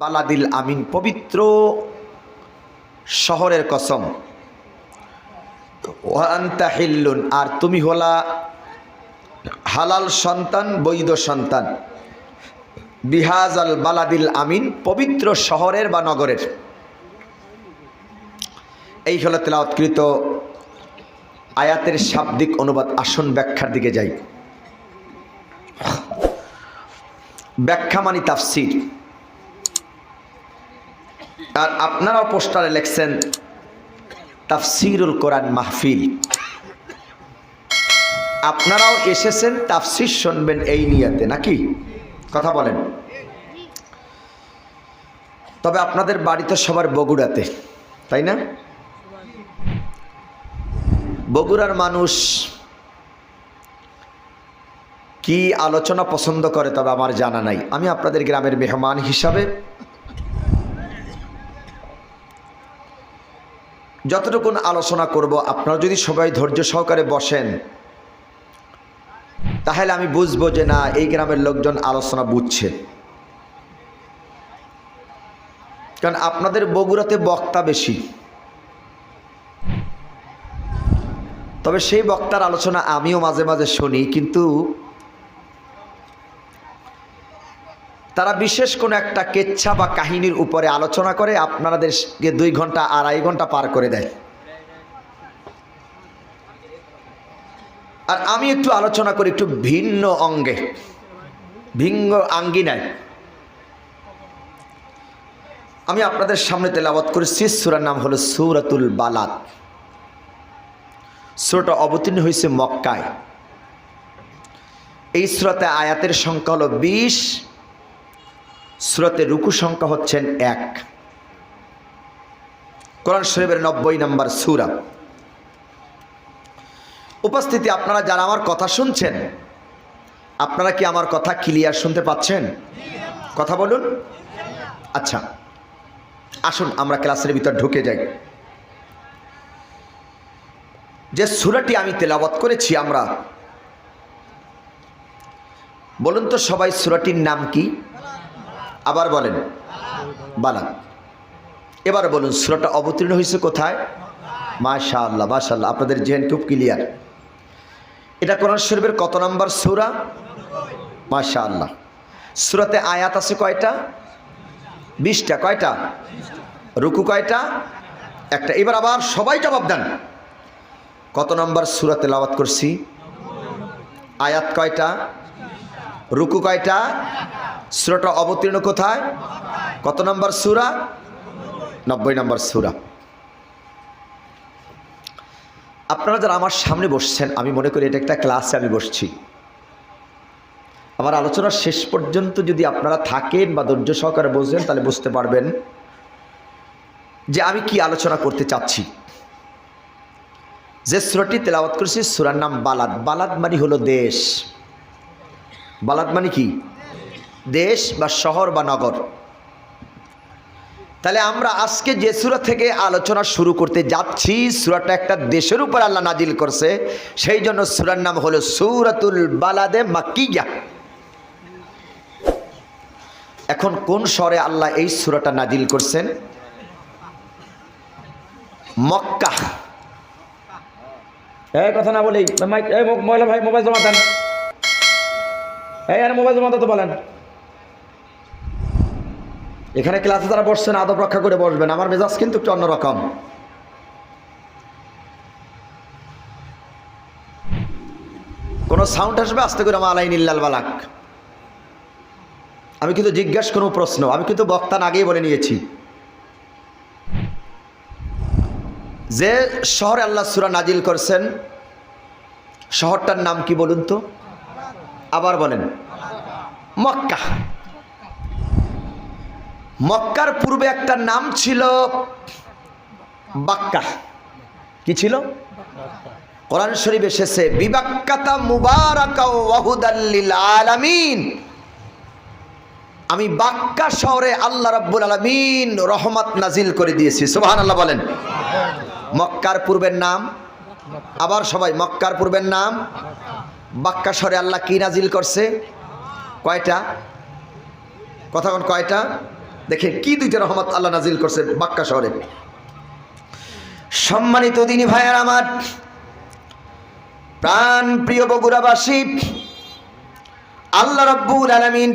বালাদিল আমিন, পবিত্র শহরের কসম। ওয়া আনতা হিল্লুন, আর তুমি হলা হালাল সন্তান, বৈধ সন্তান। বিহাজাল বালাদিল আমিন, পবিত্র শহরের বা নগরের। এই হলো তেলাওয়াতকৃত আয়াতের শাব্দিক অনুবাদ। আসুন ব্যাখ্যার দিকে যাই। ব্যাখ্যা মানে তাফসীর। আর আপনারাও পোস্টারে লিখছেন তাফসীরুল কোরআন মাহফিল। আপনারাও এসেছেন তাফসীর শুনবেন এই নিয়তে, নাকি? কথা বলেন। তবে আপনাদের বাড়ি তো সবার বগুড়াতে, তাই না? বগুড়ার মানুষ কি আলোচনা পছন্দ করে তবে আমার জানা নাই। আমি আপনাদের গ্রামের মেহমান হিসাবে যতটুকু আলোচনা করব, আপনারা যদি সবাই ধৈর্য সহকারে বসেন তাহলে আমি বুঝবো যে না, এই গ্রামের লোকজন আলোচনা বুঝছে। কারণ আপনাদের বগুড়াতে বক্তা বেশি, তবে সেই বক্তার আলোচনা আমিও মাঝে মাঝে শুনি, কিন্তু তারা বিশেষ কোনো একটা কেচ্ছা বা কাহিনীর উপরে আলোচনা করে আপনাদেরকে 2 ঘন্টা 2.5 ঘন্টা পার করে দেয়। আর আমি একটু আলোচনা করি একটু ভিন্ন অঙ্গে, ভিন্ন আঙ্গিনায়। আমি আপনাদের সামনে তেলাওয়াত করেছি, সূরার নাম হলো সূরাতুল বালাদ। সূরাটা অবতীর্ণ হয়েছে মক্কায়। এই সূরাতে আয়াতের সংখ্যা হলো 20, সূরাতে রুকু সংখ্যা হচ্ছেন 1। কোরআন শরীফের 90 নম্বর সূরা। উপস্থিতি আপনারা যারা আমার কথা শুনছেন, আপনারা কি আমার কথা ক্লিয়ার শুনতে পাচ্ছেন? কথা বলুন। আচ্ছা, আসুন আমরা ক্লাসের ভিতর ঢুকে যাই। যে সূরাটি আমি তেলাওয়াত করেছি, আমরা বলুন তো সবাই, সূরাটির নাম কি? আবার বলেন। বালাদ। এবার বলুন সূরাটা অবতীর্ণ হয়েছে কোথায়? মাশাআল্লাহ, মাশাআল্লাহ, আপনাদের জেন খুব ক্লিয়ার। এটা কোরআন শরীফের কত নম্বর সূরা? মাশাআল্লাহ। সূরাতে আয়াত আছে কয়টা? 20টা। কয়টা? রুকু কয়টা? একটা। এবার আবার সবাই জবাব দেন, কত নম্বর সূরা তেলাওয়াত করছি? আয়াত কয়টা? রুকু কয়টা? সূরাটা অবতীর্ণ কোথায়? কত নম্বর সূরা? 90 নম্বর সূরা। আপনারা যারা আমার সামনে বসছেন, আমি মনে করি এটা একটা ক্লাসে আমি বসছি। আমার আলোচনার শেষ পর্যন্ত যদি আপনারা থাকেন বা ধৈর্য সহকারে বসেন, তাহলে বুঝতে পারবেন যে আমি কি আলোচনা করতে চাচ্ছি। যে সূরাটি তেলাওয়াত করেছি, সূরার নাম বালাদ। বালাদ মানে হলো দেশ। বালাদ মানে কি? দেশ বা শহর বা নগর। তাহলে আমরা আজকে যে সূরা থেকে আলোচনা শুরু করতে যাচ্ছি, সূরাটা একটা দেশের উপর আল্লাহ নাজিল করছে, সেই জন্য সূরার নাম হলো সূরাতুল বালাদে মাক্কিয়া। এখন কোন শহরে আল্লাহ এই সূরাটা নাজিল করছেন? মক্কা। এই কথা না বলেই মহিলা ভাই মোবাইল জমা দেন। মোবাইল জমা তো বলেন। এখানে ক্লাসে যারা বসছেন আদব রক্ষা করে বসবেন। আমার মেজাজ কিন্তু একটু অন্যরকম। কোন সাউন্ড আসবে আস্তে করে মালাইন ইল্লাল বালাক। আমি কিন্তু জিজ্ঞাসা কোনো প্রশ্ন, আমি কিন্তু বক্তা আগেই বলে নিয়েছি। যে শহরে আল্লাহ সূরা নাজিল করছেন, শহরটার নাম কি বলুন তো? আবার বলেন। মক্কা। মক্কার পূর্বে একটা নাম ছিল বাক্কা। কি ছিল? কোরআন শরীফ এসেছে বিবাক্কাতা মুবারাকা ওয়া হুদাল লিল আলামিন। আমি বাক্কা শহরে আল্লাহ রাব্বুল আলামিন রহমত নাজিল করে দিয়েছি। সুবহানাল্লাহ বলেন। মক্কার পূর্বের নাম, আবার সবাই, মক্কার পূর্বের নাম বাক্কা শহরে আল্লাহ কি নাজিল করছে? কয়টা? কথা কোন? কয়টা? দেখে কি দুইটা রহমত আল্লাহ নাজিল করছে মক্কা শহরে। সম্মানিত দিনী ভাইয়ার আমার, প্রাণ প্রিয় বগুড়াবাসী, আল্লাহ রাব্বুল আলামিন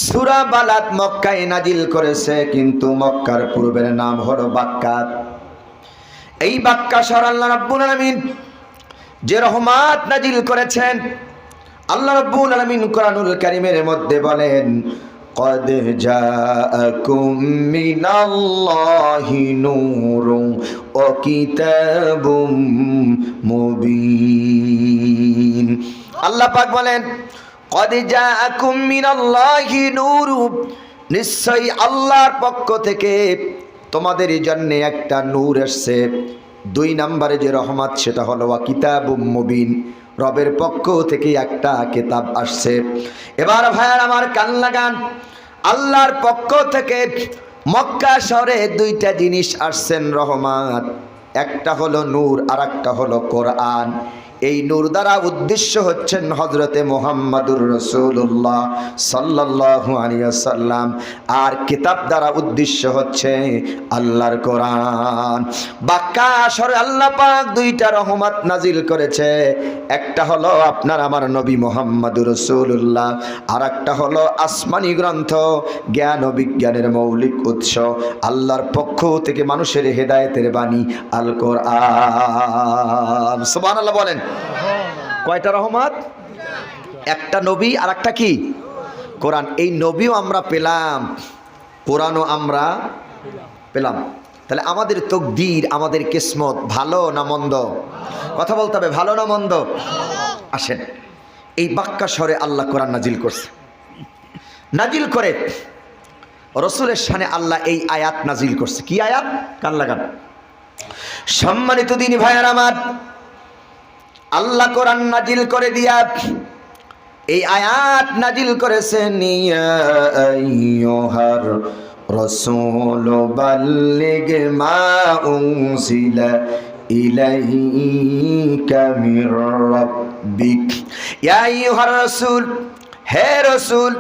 সূরা বালাদ মক্কায় নাজিল করেছে, কিন্তু মক্কার পূর্বের নাম হলো বাক্কা। এই বাক্কা শহর আল্লাহ রাব্বুল আলামিন যে রহমত নাজিল করেছেন, আল্লাহ রাব্বুল আলামিন কোরআনুল কারীমের মধ্যে বলেন, قد جاءكم من الله نور وكتاب مبين। আল্লাহ পাক বলেন, قد جاءكم من الله نور, নিশ্চয়ই আল্লাহর পক্ষ থেকে তোমাদের জন্য একটা নূর এসেছে। 2 নম্বরে যে রহমত সেটা হলো ওয়া কিতাবুম মুবিন, রবের পক্ষ থেকে একটা কিতাব আসছে। এবার ভাইয়ার আমার কান লাগান, আল্লাহর পক্ষ থেকে মক্কা শহরে 2টা জিনিস আসছেন রহমত, একটা হলো নূর আর একটা হলো কোরআন। এই নূর দ্বারা উদ্দেশ্য হচ্ছেন হযরতে মুহাম্মাদুর রাসূলুল্লাহ সাল্লাল্লাহু আলাইহি ওয়াসাল্লাম, আর কিতাব দ্বারা উদ্দেশ্য হচ্ছে আল্লাহর কোরআন। বাক্কা শহরে আল্লাহ পাক 2টা রহমত নাজিল করেছে, একটা হলো আপনার আমার নবী মুহাম্মাদুর রাসূলুল্লাহ, আর একটা হলো আসমানি গ্রন্থ, জ্ঞান ও বিজ্ঞানের মৌলিক উৎস, আল্লাহর পক্ষ থেকে মানুষের হেদায়েতের বাণী আল কোরআন। সুবহানাল্লাহ বলেন। কয়টা রহমত? একটা নবী আর একটা কি? কোরআন। এই নবীও আমরা পেলাম, কোরআনও আমরা পেলাম। তাহলে আমাদের তকদির, আমাদের কিসমত ভালো না মন্দ? কথা বলতে হবে, ভালো না মন্দ? আসেন, এই বাক্কা শহরে আল্লাহ কোরআন নাজিল করছে। নাজিল করে রসুলের শানে আল্লাহ এই আয়াত নাজিল করছে। কি আয়াত? কান লাগান। সম্মানিত দিনী ভাইয়ার আমার, আল্লাহ কোরআন নাজিল করে দিয়া এই আয়াত নাজিল করেছেন, ইয়া আইয়ুহার রাসূল বাল্লিগ মা উনজিলা ইলাইকা মির রাব্বিক। ইয়া আইয়ুহার রাসূল, হে রাসূল,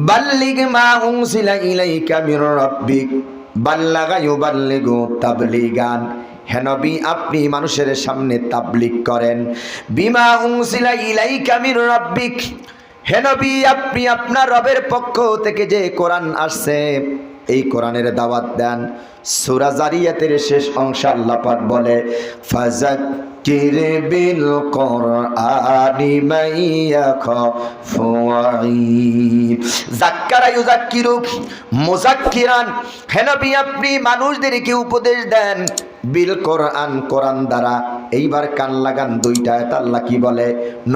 বাল্লিগ মা উনজিলা ইলাইকা মির রাব্বিক, বাল্লাগা ইউবাল্লিগু তাবলিগান। হে নবী, আপনি মানুষের সামনে তাবলীগ করেন। বিমা উনজিলা ইলাইকা মির রাব্বিক, হে নবী, আপনি আপনার রবের পক্ষ থেকে যে কোরআন আসছে এই কোরআনের দাওয়াত দেন। সূরা জারিয়াতের শেষ অংশে আল্লাহ পাক বলে, ফাযাক্কির বিল কুরআনি মাইয়াখাফু ওয়াঈদ। যাক্কারা ইউযাক্কিরু মুযাক্কিরান, হে নবী, আপনি মানুষদেরকে উপদেশ দেন বিল কোরআন, কোরআন দ্বারা। এইবার কান লাগান, 2টা আয়াত আল্লাহ কি বলে?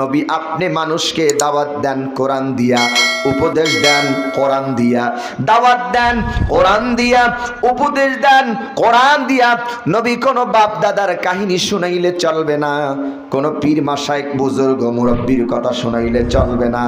নবী, আপনি মানুষকে দাওয়াত দেন কোরআন দিয়া, উপদেশ দেন কোরআন দিয়া। দাওয়াত দেন কোরআন দিয়া, উপদেশ দেন কোরআন দিয়া। নবী কোনো বাপ দাদার কাহিনী শুনাইলে চলবে না, কোনো পীর মাশায়েখ বুজুর্গ মুরব্বীর কথা শুনাইলে চলবে না।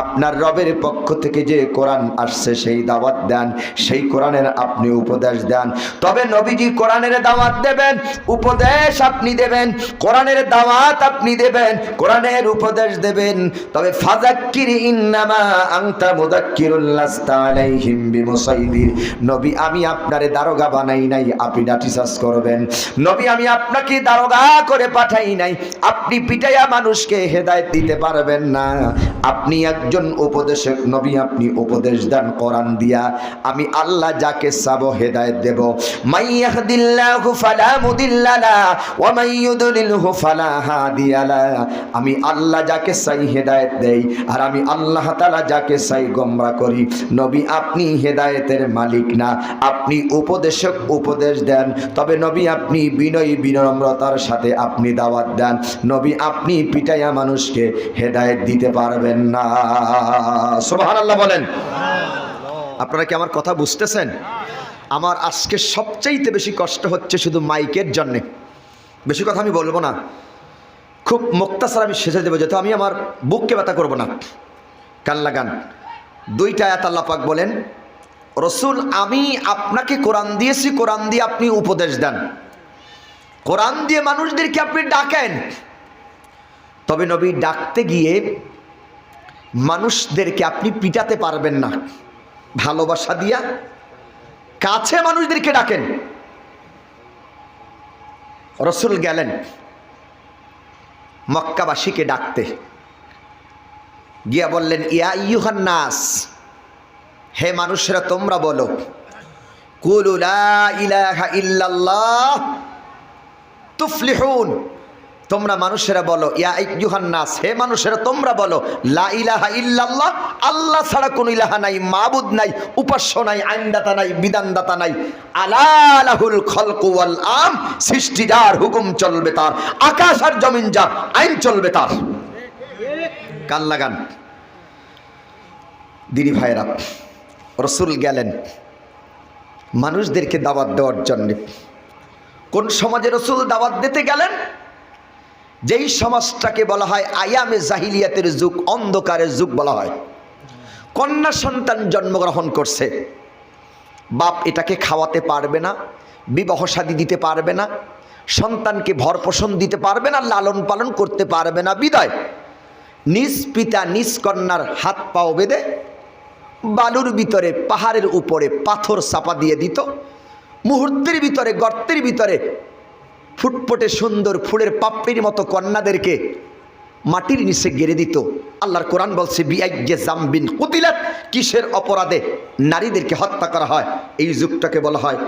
আপনার রবের পক্ষ থেকে যে কোরআন আসছে সেই দাওয়াত দেন, সেই কোরআনের আপনি উপদেশ দেন। তবে নবীজি কোরআনের দাওয়াত দেবেন, উপদেশ আপনি দেবেন, কোরআনের দাওয়াত আপনি দেবেন, কোরআনের উপদেশ দেবেন। তবে ফাযাক্কির ইন্নামা আনতা মুযাক্কিরুল লাস্তা আলাইহিম বিমুসাইদির। নবী, আমি আপনারে দারোগা বানাই নাই, আপনি লাঠিচার্জ করবেন। নবী, আমি আপনাকে দারোগা করে পাঠাই নাই, আপনি পিটাইয়া মানুষকে হেদায়েত দিতে পারবেন না। আপনি একজন উপদেশক নবী, আপনি উপদেশ দেন কোরআন দিয়া। আমি আল্লাহ যাকে চাবো হেদায়েত দেব। মাইয়াহদিল্লাহু ফালা মুদিল্লা লাহু ওয়া মান ইউদ্লিলহু ফালা হাদিয়া লাহু। আমি আল্লাহ যাকে চাই হেদায়েত দেই, আর আমি আল্লাহ তাআলা যাকে চাই গোমরাহ করি। নবী, আপনি হেদায়েতের মালিক না, আপনি উপদেশক, উপদেশ দেন। তবে নবী, আপনি বিনয়ী বিনম্রতার সাথে আপনি দাওয়াত দেন। নবী, আপনি পিটাইয়া মানুষকে হেদায়েত দিতে পারবেন না। সুবহানাল্লাহ বলেন। আপনারা কি আমার কথা বুঝতেছেন? আমার আজকে সবচাইতে বেশি কষ্ট হচ্ছে শুধু মাইকের জন্যে। বেশি কথা আমি বলবো না, খুব মুক্তাসার আমি শেষে দেবো, যেহেতু আমি আমার বুককে ব্যথা করবো না। কান লাগান, 2টা আয়াত আল্লাহ পাক বলেন, রসুল, আমি আপনাকে কোরআন দিয়েছি, কোরআন দিয়ে আপনি উপদেশ দেন, কোরআন দিয়ে মানুষদেরকে আপনি ডাকেন। তবে নবী, ডাকতে গিয়ে মানুষদেরকে আপনি পিটাতে পারবেন না। ভালোবাসা দিয়া কাছে মানুষদেরকে ডাকেন। রসুল গেলেন মক্কাবাসীকে ডাকতে, গিয়া বললেন, ইয়া আইয়ুহান নাস, হে মানুষেরা তোমরা বলো, কুলু লা ইলাহা ইল্লাল্লাহ তুফলিহুন। তোমরা মানুষেরা বলো, ইয়া আইয়ুহান নাস, হে মানুষেরা তোমরা বলো, লা ইলাহা ইল্লাল্লাহ, আল্লাহ ছাড়া কোনো ইলাহা নাই, মাবুদ নাই, উপাস্য নাই, আইনদাতা নাই, বিধানদাতা নাই। আলা লাহুল খলকু ওয়াল আম, সৃষ্টি যার, হুকুম চলবে তার, আকাশ আর জমিন যার, আইন চলবে তার। কান লাগান দিদি ভাইরা। রসুল গেলেন মানুষদেরকে দাওয়াত দেওয়ার জন্য। কোন সমাজে রসুল দাওয়াত দিতে গেলেন? যেই সমাজটাকে বলা হয় আয়ামে জাহিলিয়াতের যুগ, অন্ধকারের যুগ বলা হয়। কন্যা সন্তান জন্মগ্রহণ করছে, বাপ এটাকে খাওয়াতে পারবে না, বিবাহ শাদী দিতে পারবে না, সন্তানকে ভরপোষণ দিতে পারবে না, লালন পালন করতে পারবে না, বিদায় নিজ পিতা নিজ কন্যার হাত পাও বেঁধে বালুর ভিতরে, পাহাড়ের উপরে পাথর চাপা দিয়ে দিত। মুহূর্তের ভিতরে গর্তের ভিতরে ফুটফুটে সুন্দর ফুলের পাপড়ির মতো কন্যাদেরকে মাটির নিচে গেড়ে দিত। আল্লাহর কোরআন বলছে, বিআইয়্যি যামবিন কুতিলাত, কিসের অপরাধে নারীদেরকে হত্যা করা হয়। এই যুগটাকে বলা হয়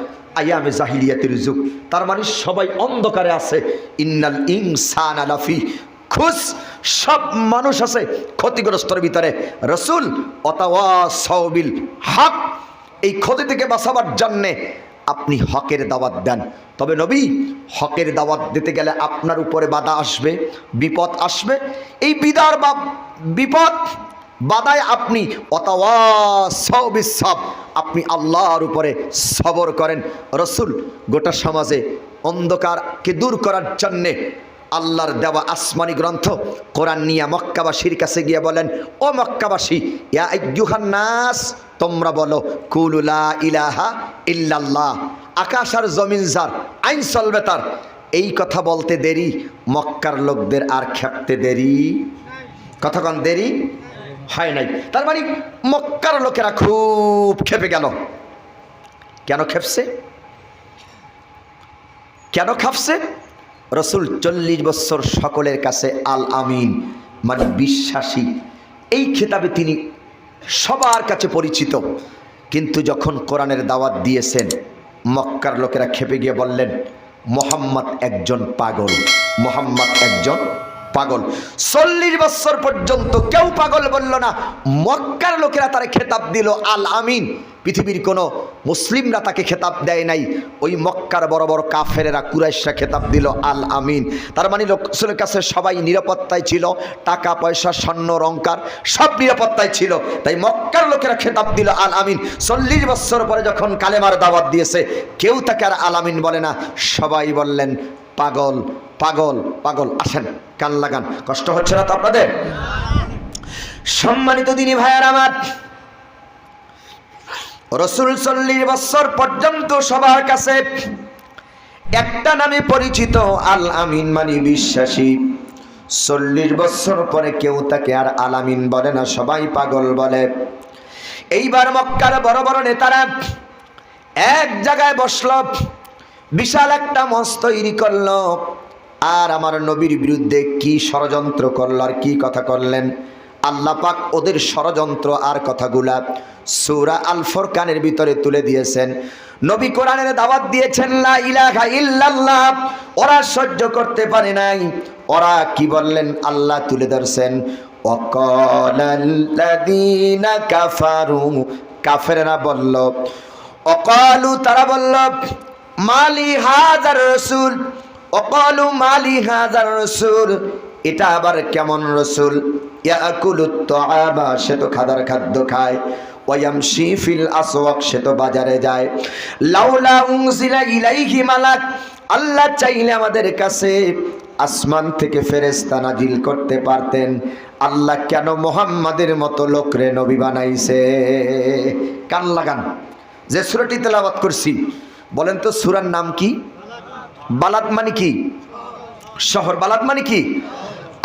আয়ামে জাহিলিয়াতের যুগ। তার মানে সবাই অন্ধকারে আছে। ইন্নাল ইনসানা লাফি খুস, সব মানুষ আছে ক্ষতিগ্রস্তর ভিতরে। রসুল ওয়াতাওয়াসাউ বিল হক, এই ক্ষতি থেকে বাঁচাবার জন্যে আপনি হকের দাওয়াত দেন। তবে নবী, হকের দাওয়াত দিতে গেলে আপনার উপরে বাধা আসবে, বিপদ আসবে। এই বিদার বা বিপদ বাধায় আপনি ওয়াতাওয়াসাউ বিস সাবর, আপনি আল্লাহর উপরে সবর করেন। রসুল গোটা সমাজে অন্ধকারকে দূর করার জন্যে আল্লাহর দেওয়া আসমানি গ্রন্থ কোরআন নিয়ে মক্কাবাসীর কাছে গিয়ে বলেন, ও মক্কাবাসী, ইয়া আইয়ুহান নাস, তোমরা বলো, কুলু লা ইলাহা ইল্লাল্লাহ, আকাশ আর জমিন যার, আইন চলবে তার। এই কথা বলতে দেরি, মক্কার লোকদের আর খেপতে দেরি, কতক্ষণ দেরি হয় নাই। তার মানে মক্কার লোকেরা খুব খেপে গেল। কেন খেপছে? কেন খাপছে? রসুল 40 বছর সকলের কাছে আল আমিন, মানে বিশ্বাসী, এই খেতাবে তিনি সবার কাছে পরিচিত। কিন্তু যখন কোরআনের দাওয়াত দিয়েছেন, মক্কার লোকেরা খেপে গিয়ে বললেন, মুহাম্মদ একজন পাগল, মুহাম্মদ একজন পাগল। 40 বছর পর্যন্ত কেউ পাগল বলল না। মক্কার লোকেরা তারে খেতাব দিল আল আমিন। পৃথিবীর কোনো মুসলিমরা তাকে খেতাব দেয় নাই। ওই মক্কার বড় বড় কাফেরেরা, কুরাইশরা খেতাব দিল আল আমিন। তার মানে রাসূলের কাছে সবাই নিরাপত্তায় ছিল, টাকা পয়সা স্বর্ণ অলংকার সব নিরাপত্তায় ছিল। তাই মক্কার লোকেরা খেতাব দিল আল আমিন। 40 বছর পরে যখন কালেমার দাওয়াত দিয়েছে, কেউ তাকে আর আল আমিন বলে না, সবাই বললেন পাগল পাগল পাগল। আসেন কান লাগান, কষ্ট হচ্ছে না তো আপনাদের? সম্মানিত দিনী ভাইয়ার আমার, রসুল 40 বছর পর্যন্ত সবার কাছে একটা নামে পরিচিত, আল আমিন, মানে বিশ্বাসী। 40 বছর পরে কেউ তাকে আর আল আমিন বলে না, সবাই পাগল বলে। এইবার মক্কার বড় বড় নেতারা এক জায়গায় বসল, বিশাল একটা মঞ্চ তৈরি করলো, আর আমার নবীর বিরুদ্ধে কি ষড়যন্ত্র করল আর কি কথা করলেন। আল্লাহ পাক ওদের ষড়যন্ত্র আর কথাগুলা সূরা আল ফুরকানের ভিতরে তুলে দিয়েছেন। নবী কোরআনের দাওয়াত দিয়েছেন লা ইলাহা ইল্লাল্লাহ, ওরা সহ্য করতে পারে নাই। ওরা কি বললেন আল্লাহ তুলে ধরছেন, ওয়াকালাল্লাযীনা কাফারু, কাফেররা বলল, ওয়াকালু, তারা বলল, মালি হাযার রাসূল, ওয়াকালু মালি হাযার রাসূল, এটা আবার কেমন রসুল, ইয়াকুলুত তাআমা, সে তো খাদার খাদ্য খায়, ওয়ায়ামশি ফিল আসওয়াক, সে তো বাজারে যায়, লাউলা উনজিলা ইলাইহি মালাক, আল্লাহ চাইলে আমাদের কাছে আসমান থেকে ফেরেশতা নাজিল করতে পারতেন। আল্লাহ কেন মুহাম্মাদের মতো লোকরে নবী বানাইছে? কান লাগান। যে সূরাটি তেলাওয়াত করছি, বলেন তো সূরার নাম কি? বালাদ মানে কি? শহর। বালাদ মানে কি?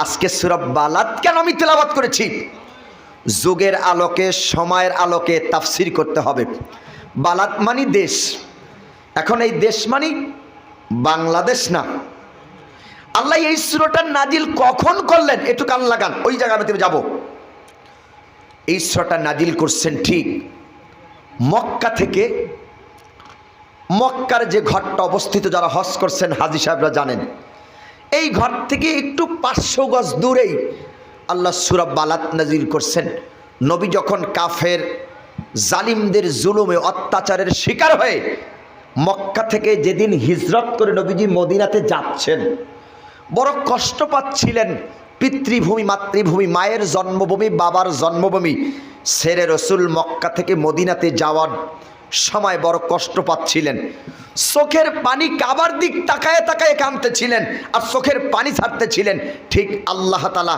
আজকে সূরা বালাদ কেন আমি তেলাওয়াত করেছি? যুগের আলোকে, সময়ের আলোকে তাফসির করতে হবে। বালাদ মানি দেশ, এখন এই দেশ মানি বাংলাদেশ না। আল্লাহ এই সূরাটা নাজিল কখন করলেন একটু কান লাগান, ওই জায়গাতে যাব। এই সূরাটা নাজিল করছেন ঠিক মক্কা থেকে। মক্কার যে ঘরটা অবস্থিত, যারা হজ করছেন হাজী সাহেবরা জানেন, এই ঘর থেকে একটু 500 গজ দূরেই আল্লাহ সূরা বালাদ নাজিল করছেন। নবী যখন কাফের জালিমদের জুলুমে অত্যাচারের শিকার হয়ে মক্কা থেকে যেদিন হিজরত করে নবীজি মদিনাতে যাচ্ছেন, বড় কষ্ট পাচ্ছিলেন। পিতৃভূমি, মাতৃভূমি, মায়ের জন্মভূমি, বাবার জন্মভূমি ছেড়ে রসুল মক্কা থেকে মদিনাতে যাওয়ার সময় বড় কষ্ট পাচ্ছিলেন। চোখের পানি কাবার দিক তাকায় তাকায় কাঁদতেছিলেন আর চোখের পানি ছাড়তেছিলেন। ঠিক আল্লাহ তাআলা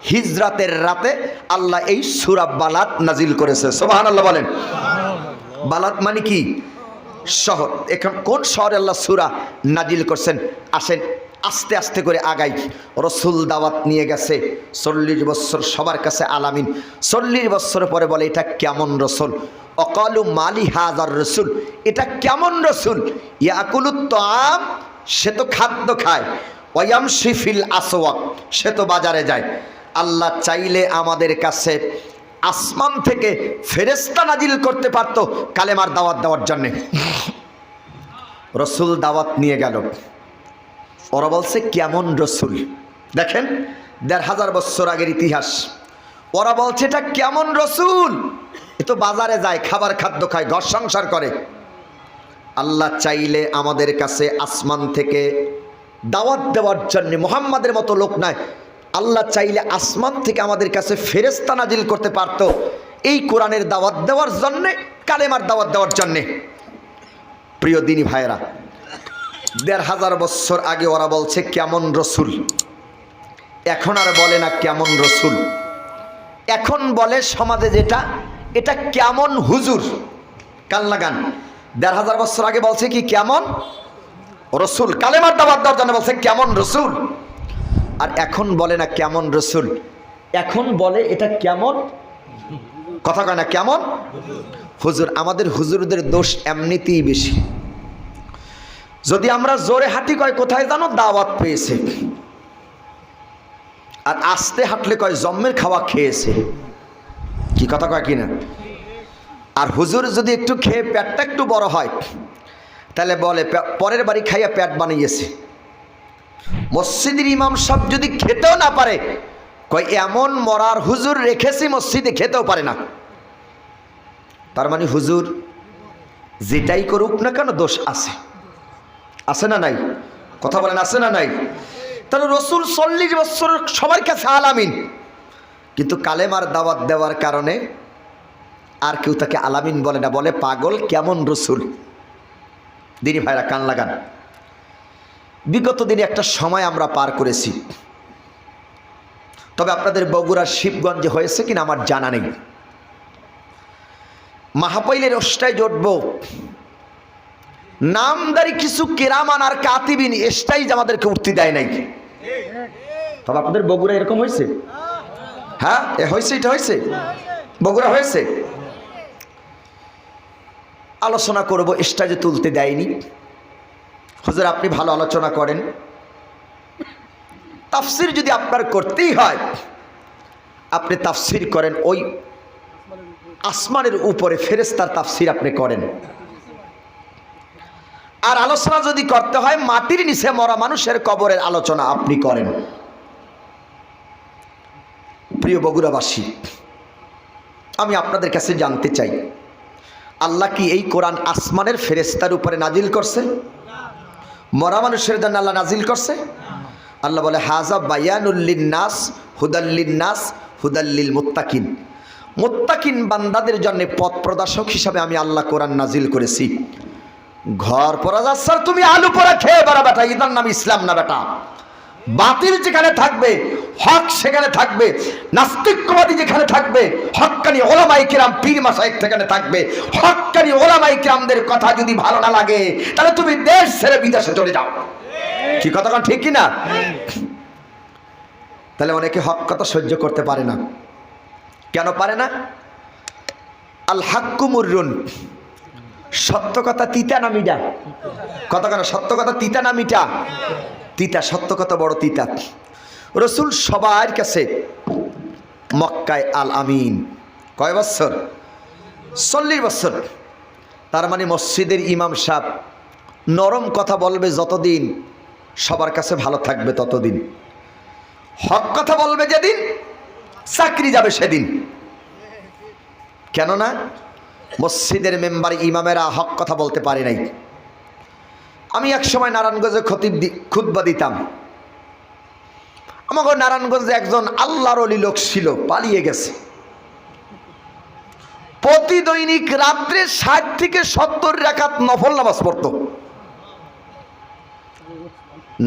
হিজরাতের রাতে আল্লাহ এই সূরা বালাদ নাজিল করেছে। সুবহানাল্লাহ বলেন। বালাদ মানে কি? শহর। এখন কোন শহরে আল্লাহ সূরা নাজিল করছেন? আসেন আস্তে আস্তে করে আগাই। রসুল দাওয়াত নিয়ে গেছে 40 বছর, সবার কাছে আলামিন। 40 বছর পরে বলে এটা কেমন রসুল? অকালু মালি হাজার রসুল, এটা কেমন রসুল? ইয়াকুলুত তাআম, সে তো খাদ্য খায়। ওয়ায়ামশি ফিল আসওয়াক, সে তো বাজারে যায়। আল্লাহ চাইলে আমাদের কাছে আসমান থেকে ফেরেশতা নাজিল করতে পারত কালেমার দাওয়াত দেওয়ার জন্যে। রসুল দাওয়াত নিয়ে গেল, ওরা বলছে কেমন রসুল। দেখেন 1500 বছর আগের ইতিহাস। ওরা বলছে এটা কেমন রসুল? এ তো বাজারে যায়, খাবার খাদ্য খায়, ঘর সংসার করে। আল্লাহ চাইলে আমাদের কাছে আসমান থেকে দাওয়াত দেওয়ার জন্য, মুহাম্মাদের মতো লোক নয়, আল্লাহ চাইলে আসমান থেকে আমাদের কাছে ফেরেশতা নাজিল করতে পারত এই কোরআনের দাওয়াত দেওয়ার জন্যে, কালেমার দাওয়াত দেওয়ার জন্যে। প্রিয় দিনী ভাইয়েরা, 1500 বছর আগে ওরা বলছে কেমন রসুল। এখন আর বলে না কেমন রসুল, এখন বলে সমাজে যেটা, এটা কেমন হুজুর। কান লাগান। 1500 বছর আগে বলছে কি কেমন রসুল, কালেমার দাওয়াত দেওয়ার জন্য বলছে কেমন রসুল। আর এখন বলে না কেমন রসুল, এখন বলে এটা কেমন, কথা কয় না কেমন হুজুর। আমাদের হুজুরদের দোষ এমনিতেই বেশি। যদি আমরা জোরে হাঁটি কয় কোথায় জানো দাওয়াত পেয়েছে, আর আস্তে হাঁটলে কয় জম্মের খাওয়া খেয়েছে। কি কথা কয় কিনা? আর হুজুর যদি একটু খেয়ে পেটটা একটু বড় হয় তাহলে বলে পরের বাড়ি খাইয়া পেট বানিয়েছে। মসজিদের ইমাম সাহেব যদি খেতেও না পারে কয় এমন মরার হুজুর রেখেছি মসজিদে খেতেও পারে না। তার মানে হুজুর যেটাই করুক না কেন দোষ আছে, আছে না নাই? কথা বলেন আছে না নাই? তাহলে রসুল 40 বছর সবার কাছে আলামিন, কিন্তু কালেমার দাওয়াত দেওয়ার কারণে আর কেউ তাকে আলামিন বলে না, বলে পাগল কেমন রসুল। দিনী ভাইরা কান লাগান। বিগত দিনে একটা সময় আমরা পার করেছি, তবে আপনাদের বগুড়ার শিবগঞ্জে হয়েছে কিনা আমার জানা নেই। মাহাপাইলের ওষ্টায় জড়ব নামদারি কিছু কেরামান আর কাতিবিন এসটাই আমাদেরকে উঠতে দেয় নাই। তবে আপনাদের বগুড়া এরকম হয়েছে? হ্যাঁ হয়েছে, এটা হয়েছে, বগুড়া হয়েছে। আলোচনা করব, স্টেজে তুলতে দেয়নি। হুজুর আপনি ভালো আলোচনা করেন, তাফসির যদি আপনার করতেই হয় আপনি তাফসির করেন, ওই আসমানের উপরে ফেরেশতার তাফসির আপনি করেন। আর আলোচনা যদি করতে হয় মাটির নিচে মরা মানুষের কবরের আলোচনা আপনি করেন। প্রিয় বগুড়াবাসী, আমি আপনাদের কাছে জানতে চাই, আল্লাহ কি এই কোরআন আসমানের ফেরেশতার উপরে নাজিল করছে? মরা মানুষের জন্য আল্লাহ নাজিল করছে? আল্লাহ বলে হাজা বায়ানুল লিন্নাস হুদাল নাস হুদাল্লিল মুত্তাকিন। মুত্তাকিন বান্দাদের জন্য পথ প্রদর্শক হিসাবে আমি আল্লাহ কোরআন নাজিল করেছি। ঘর পরা যাচ্ছে তুমি আলু পোড়া খেয়ে বেড়া বেটা, এটার নাম ইসলাম না বেটা। বাতিল যেখানে থাকবে হক সেখানে থাকবে, নাস্তিকবাদী যেখানে থাকবে হক্কানি ওলামায়ে কেরাম পীর মাশায়েখ সেখানে থাকবে। হক্কানি ওলামায়ে কেরামদের কথা যদি ভালো না লাগে তাহলে তুমি দেশ ছেড়ে বিদেশে চলে যাও। কি কথা কোন ঠিক কি না? তাহলে অনেকে হক কথা সহ্য করতে পারে না। কেন পারে না? আল হাক্কু মুররুন, সত্য কথা তিতা না মিঠা? কথা কেন? সত্য কথা তিতা না মিঠা? তিতা। সত্য কথা বড় তিতা। রসুল সবার কাছে মক্কায় আল আমিন কয় বছর? 40 বছর। তার মানে মসজিদের ইমাম সাহেব নরম কথা বলবে যতদিন, সবার কাছে ভালো থাকবে ততদিন। হক কথা বলবে যেদিন, চাকরি যাবে সেদিন। কেননা মসজিদের মেম্বার ইমামেরা হক কথা বলতে পারে নাই। আমি এক সময় নারায়ণগঞ্জে খুতবা দিতাম। আমাকে নারায়ণগঞ্জে একজন আল্লাহর ওলি লোক ছিল, পালিয়ে গেছে। প্রতি দৈনিক রাত্রে 60 থেকে 70 রাকাত নফল নামাজ পড়তো।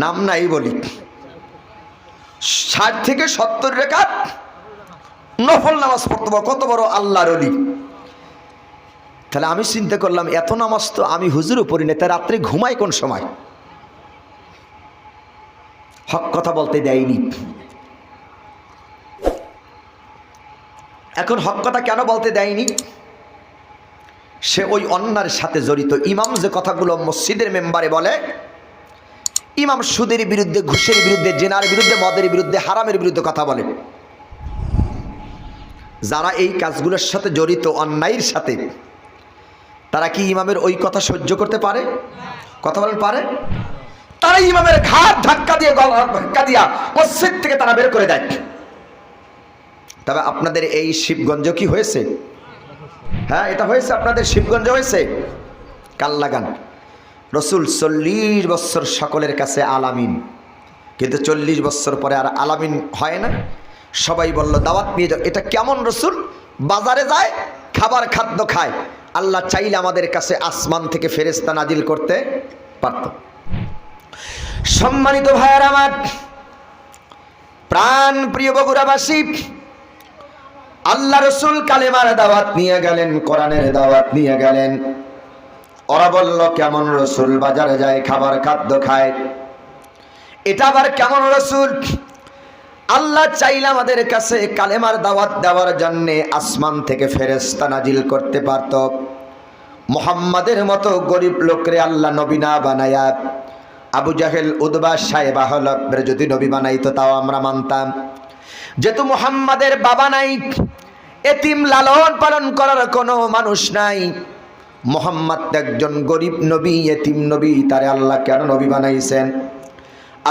নাম নাই বলি, 60 থেকে 70 রাকাত নফল নামাজ পড়তো। কত বড় আল্লাহর ওলি! তাহলে আমি চিন্তা করলাম, এত নামাজ তো আমি হুজুরও পড়ি না, তাই রাত্রে ঘুমাই কোন সময়? হক কথা বলতে দেয়নি। এখন হক কথা কেন বলতে দেয়নি? সে ওই অন্যার সাথে জড়িত। ইমাম যে কথাগুলো মসজিদের মেম্বারে বলে, ইমাম সুদের বিরুদ্ধে, ঘুষের বিরুদ্ধে, জেনার বিরুদ্ধে, মদের বিরুদ্ধে, হারামের বিরুদ্ধে কথা বলে। যারা এই কাজগুলোর সাথে জড়িত, অন্যায়ের সাথে, তারা কি ইমামের ওই কথা সহ্য করতে পারে? কথা বলেন, পারে? তারা ইমামের ঘাড় ধাক্কা দিয়ে, গলা ধাক্কা দিয়া মসজিদ থেকে তারা বের করে দেয়। তবে আপনাদের এই শিবগঞ্জ কি হয়েছে? হ্যাঁ, এটা হয়েছে। আপনাদের শিবগঞ্জ হয়েছে। কাল লাগান। রসুল 40 বছর সকলের কাছে আলামিন, কিন্তু 40 বছর পরে আর আলামিন হয় না। সবাই বলল দাওয়াত নিয়ে যাও। এটা কেমন রসুল? বাজারে যায়, খাবার খাদ্য খায়। আল্লাহ চাইলে আমাদের কাছে আসমান থেকে ফেরেশতা নাজিল করতে পারত। সম্মানিত ভাইয়ের আমার, প্রাণ প্রিয় বগুড়াবাসী, আল্লাহ রসুল কালেমার দাওয়াত নিয়ে গেলেন, কোরআনের দাওয়াত নিয়ে গেলেন। ওরা বলল কেমন রসুল? বাজারে যায়, খাবার খাদ্য খায়। এটা আবার কেমন রসুল? আল্লাহ চাইলে আমাদের কাছে কালেমার দাওয়াত দেওয়ার জন্য আসমান থেকে ফেরেশতা নাজিল করতে পারত। মুহাম্মাদের মতো গরিব লোকরে আল্লাহ নবী না বানায়া আবু জাহেল, উদবা, সাহেবা হলবের যদি নবী বানাইতো তাও আমরা মানতাম। যেহেতু মুহাম্মাদের বাবা নাই, এতিম লালন পালন করার কোনো মানুষ নাই, মুহাম্মদ একজন গরিব নবী, এতিম নবী, তারে আল্লাহ কেন নবী বানাইছেন?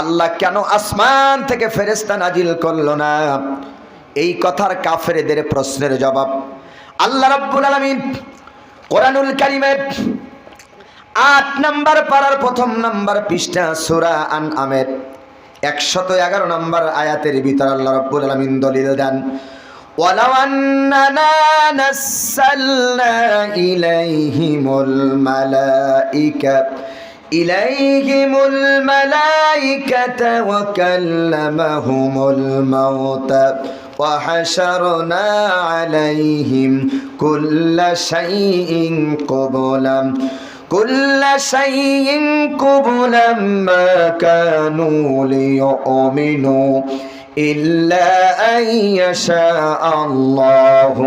আল্লাহ কেন আসমান থেকে ফেরেশতা নাজিল করল না? এই কথার কাফেরদের প্রশ্নের জবাব আল্লাহ রাব্বুল আলামিন কোরআনুল কারীমের 8 নম্বর পারার 1 নম্বর পৃষ্ঠা সূরা আনআমের 111 নম্বর আয়াতের ভিতর আল্লাহ রাব্বুল আলামিন দলিল দেন, ওয়ালাউ আন্নানা নাসালনা ইলাইহিমুল মালাইকাতা ওয়া কাল্লামাহুমুল মাউতা ওয়া হাশারনা আলাইহিম কুল্লা শাইইন কুবুলাম মা কানু লিয়ুমিনু ইল্লা আন ইয়াশা আল্লাহু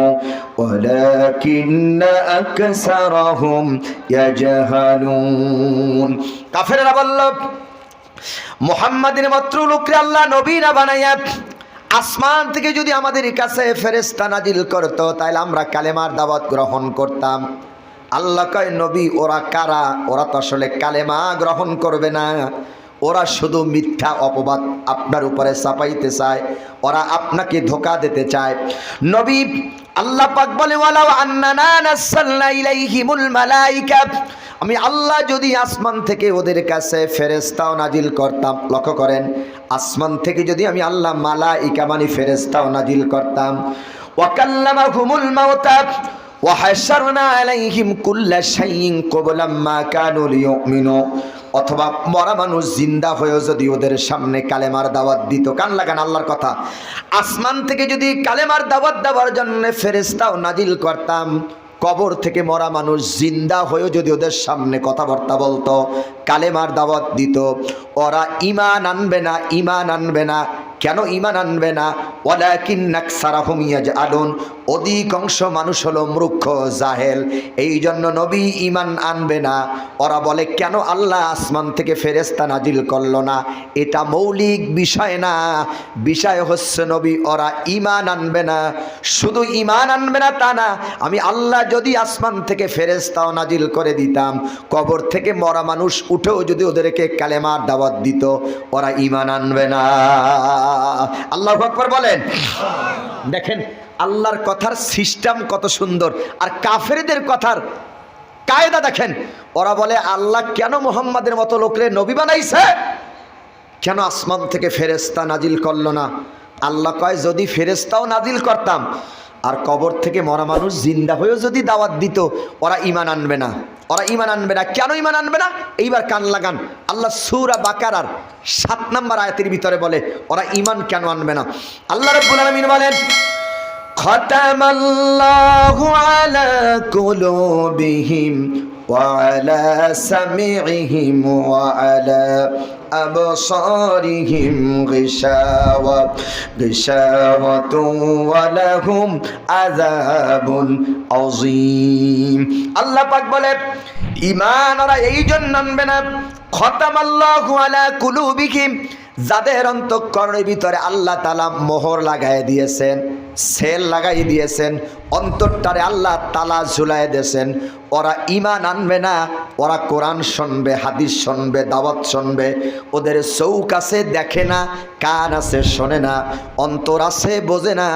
ওয়ালাকিন্না আকসারাহুম ইয়াজহালুন। কাফেররা বলল মুহাম্মাদের মাত্র লোকরে আল্লাহ নবী না বানাইয়া আসমান থেকে যদি আমাদের কাছে ফেরেশতা নাজিল করত তাহলে আমরা কালেমার দাওয়াত গ্রহণ করতাম। আল্লাহ কয় নবী ওরা কারা? ওরা তো আসলে কালেমা গ্রহণ করবে না, ওরা শুধু মিথ্যা অপবাদ আপনার উপরে চাপাইতে চায়, ওরা আপনাকে ধোঁকা দিতে চায়। নবী আল্লাহ পাক বলে ওয়ালাউ আন্নানা নাসালনা ইলাইহিমুল মালাইকা, আমি আল্লাহ যদি আসমান থেকে ওদের কাছে ফেরেশতাও নাজিল করতাম, লক্ষ্য করেন, আসমান থেকে যদি আমি আল্লাহ মালাইকা মানে ফেরেশতাও নাজিল করতাম, ওয়া কাল্লামাহুমুল মাউতা ওয়া হাশারনা আলাইহিম কুল্লা শাইইন কুবুলাম মা কানু লিয়ুমিনু, অথবা মরা মানুষ জিন্দা হয়েও যদি ওদের সামনে কালেমার দাওয়াত দিত, কান লাগান আল্লাহর কথা, আসমান থেকে যদি কালেমার দাওয়াত দেওয়ার জন্য ফেরেশতাও নাজিল করতাম, কবর থেকে মরা মানুষ জিন্দা হয়েও যদি ওদের সামনে কথাবার্তা বলতো, কালেমার দাওয়াত দিত, ওরা ঈমান আনবে না। ঈমান আনবে না কেন? ঈমান আনবে না ওয়ালাকিন আকসারাহুম ইয়াজআলুন, অধিকাংশ মানুষ হলো মূর্খ জাহেল, এই জন্য নবী ঈমান আনবে না। ওরা বলে কেন আল্লাহ আসমান থেকে ফেরেশতা নাজিল করলো না, এটা মৌলিক বিষয় না, বিষয় হচ্ছে নবী ওরা ঈমান আনবে না। শুধু ঈমান আনবে না তা না, আমি আল্লাহ যদি আসমান থেকে ফেরেশতাও নাজিল করে দিতাম, কবর থেকে মরা মানুষ উঠেও যদি ওদেরকে কালেমার দাওয়াত দিত, ওরা ঈমান আনবে না। আল্লাহু আকবার বলেন। দেখেন আল্লাহর কথার সিস্টেম কত সুন্দর, আর কাফেরদের কথার কায়দা দেখেন। ওরা বলে আল্লাহ কেন মুহাম্মাদের মতো লোকরে নবী বানাইছে, কেন আসমান থেকে ফেরেশতা নাজিল করলো না? আল্লাহ কয় যদি ফেরেশতাও নাজিল করতাম আর কবর থেকে মরা মানুষ জিন্দা হয়েও যদি দাওয়াত দিত, ওরা ঈমান আনবে না, ওরা ঈমান আনবে না। কেন ঈমান আনবে না? এইবার কান লাগান, আল্লাহ সূরা বাকারার 7 নম্বর আয়াতের ভিতরে বলে ওরা ঈমান কেন আনবে না। আল্লাহ রাব্বুল আলামিন বলেন, খতামাল্লাহু আলা কুলুবিহিম ওয়া আলা সামিইহিম ওয়া আলা আবসারিহিম গিশাওয়াতুন ওয়া লাহুম আযাবুন আযীম। আল্লাহ পাক বলে ঈমান ওরা এই জন্য আনবে না, খতামাল্লাহু আলা কুলুবিহিম, যাদের অন্তঃকরণের ভিতরে আল্লাহ তাআলা মোহর লাগাই দিয়েছেন, সেল লাগাই দিয়েছেন, অন্তরটারে আল্লাহ তাআলা ঝুলাই দিয়েছেন, ওরা ঈমান আনবে না। ওরা কোরআন শুনবে, হাদিস শুনবে, দাওয়াত শুনবে, ওদের চৌক আছে দেখে না, কান আছে শোনে না, অন্তর আছে বোঝে না।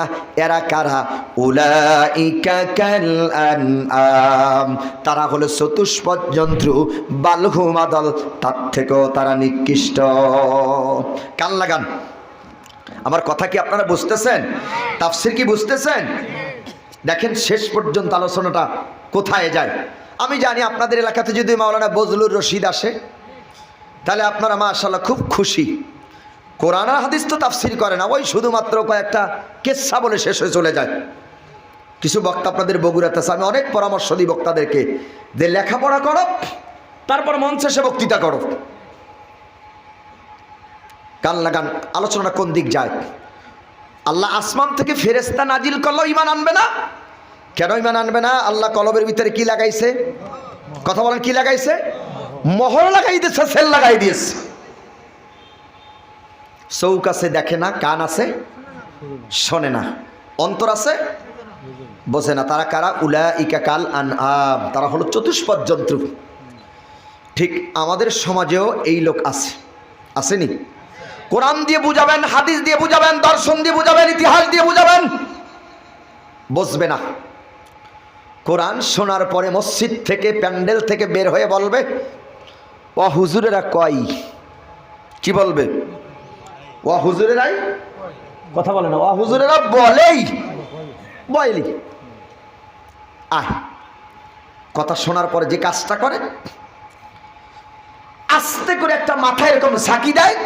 এরা কারা? উলাইকা কাল আনআম, তারা হলো চতুষ্পদ জন্তু, বালহুম আদল, তার থেকেও তারা নিকৃষ্ট। কান লাগান, আমার কথা কি আপনারা বুঝতেছেন? তাফসীর কি বুঝতেছেন? দেখেন শেষ পর্যন্ত আলোচনাটা কোথায় যায়। আমি জানি আপনাদের এলাকাতে যদি মাওলানা বজলুর রশিদ আসে তাহলে আপনারা মাশাআল্লাহ খুব খুশি। কোরআন আর হাদিস তো তাফসীর করে না, ওই শুধুমাত্র কয়েকটা কেচ্ছা বলে শেষ হয়ে চলে যায়। কিছু বক্তা আপনাদের বগুড়াতে আছে, আমি অনেক পরামর্শ দিই বক্তাদেরকে যে লেখাপড়া করো, তারপর মঞ্চে এসে বক্তৃতা করো। কান লাগান, আলোচনাটা কোন দিক যায়। আল্লাহ আসমান থেকে ফেরেশতা নাজিল করলো, ঈমান আনবে না। কেন ঈমান আনবে না? আল্লাহ কলবের ভিতরে কি লাগাইছে? কথা বলেন, কি লাগাইছে? মোহর লাগাই দিয়েছে, সেল লাগাই দিয়েছে। চৌক আছে দেখে না, কান আছে শোনে না, অন্তর আছে বোঝে না। তারা কারা? উলাইকা কাল আনআম, তারা হলো চতুষ্পদ জন্তু। ঠিক আমাদের সমাজেও এই লোক আছে, আসেনি? কোরআন দিয়ে বুঝাবেন, হাদিস দিয়ে বুঝাবেন, দর্শন দিয়ে বুঝাবেন, ইতিহাস দিয়ে বুঝাবেন, বুঝবে না। কোরআন শোনার পরে মসজিদ থেকে, প্যান্ডেল থেকে বের হয়ে বলবে, ও হুজুরেরা কয়। কি বলবে? ও হুজুরেরাই কথা বলে না, ও হুজুরেরা বলেই বয়লি। কথা শোনার পরে যে কাজটা করে, আস্তে করে একটা মাথায় এরকম ঝাঁকি দেয়,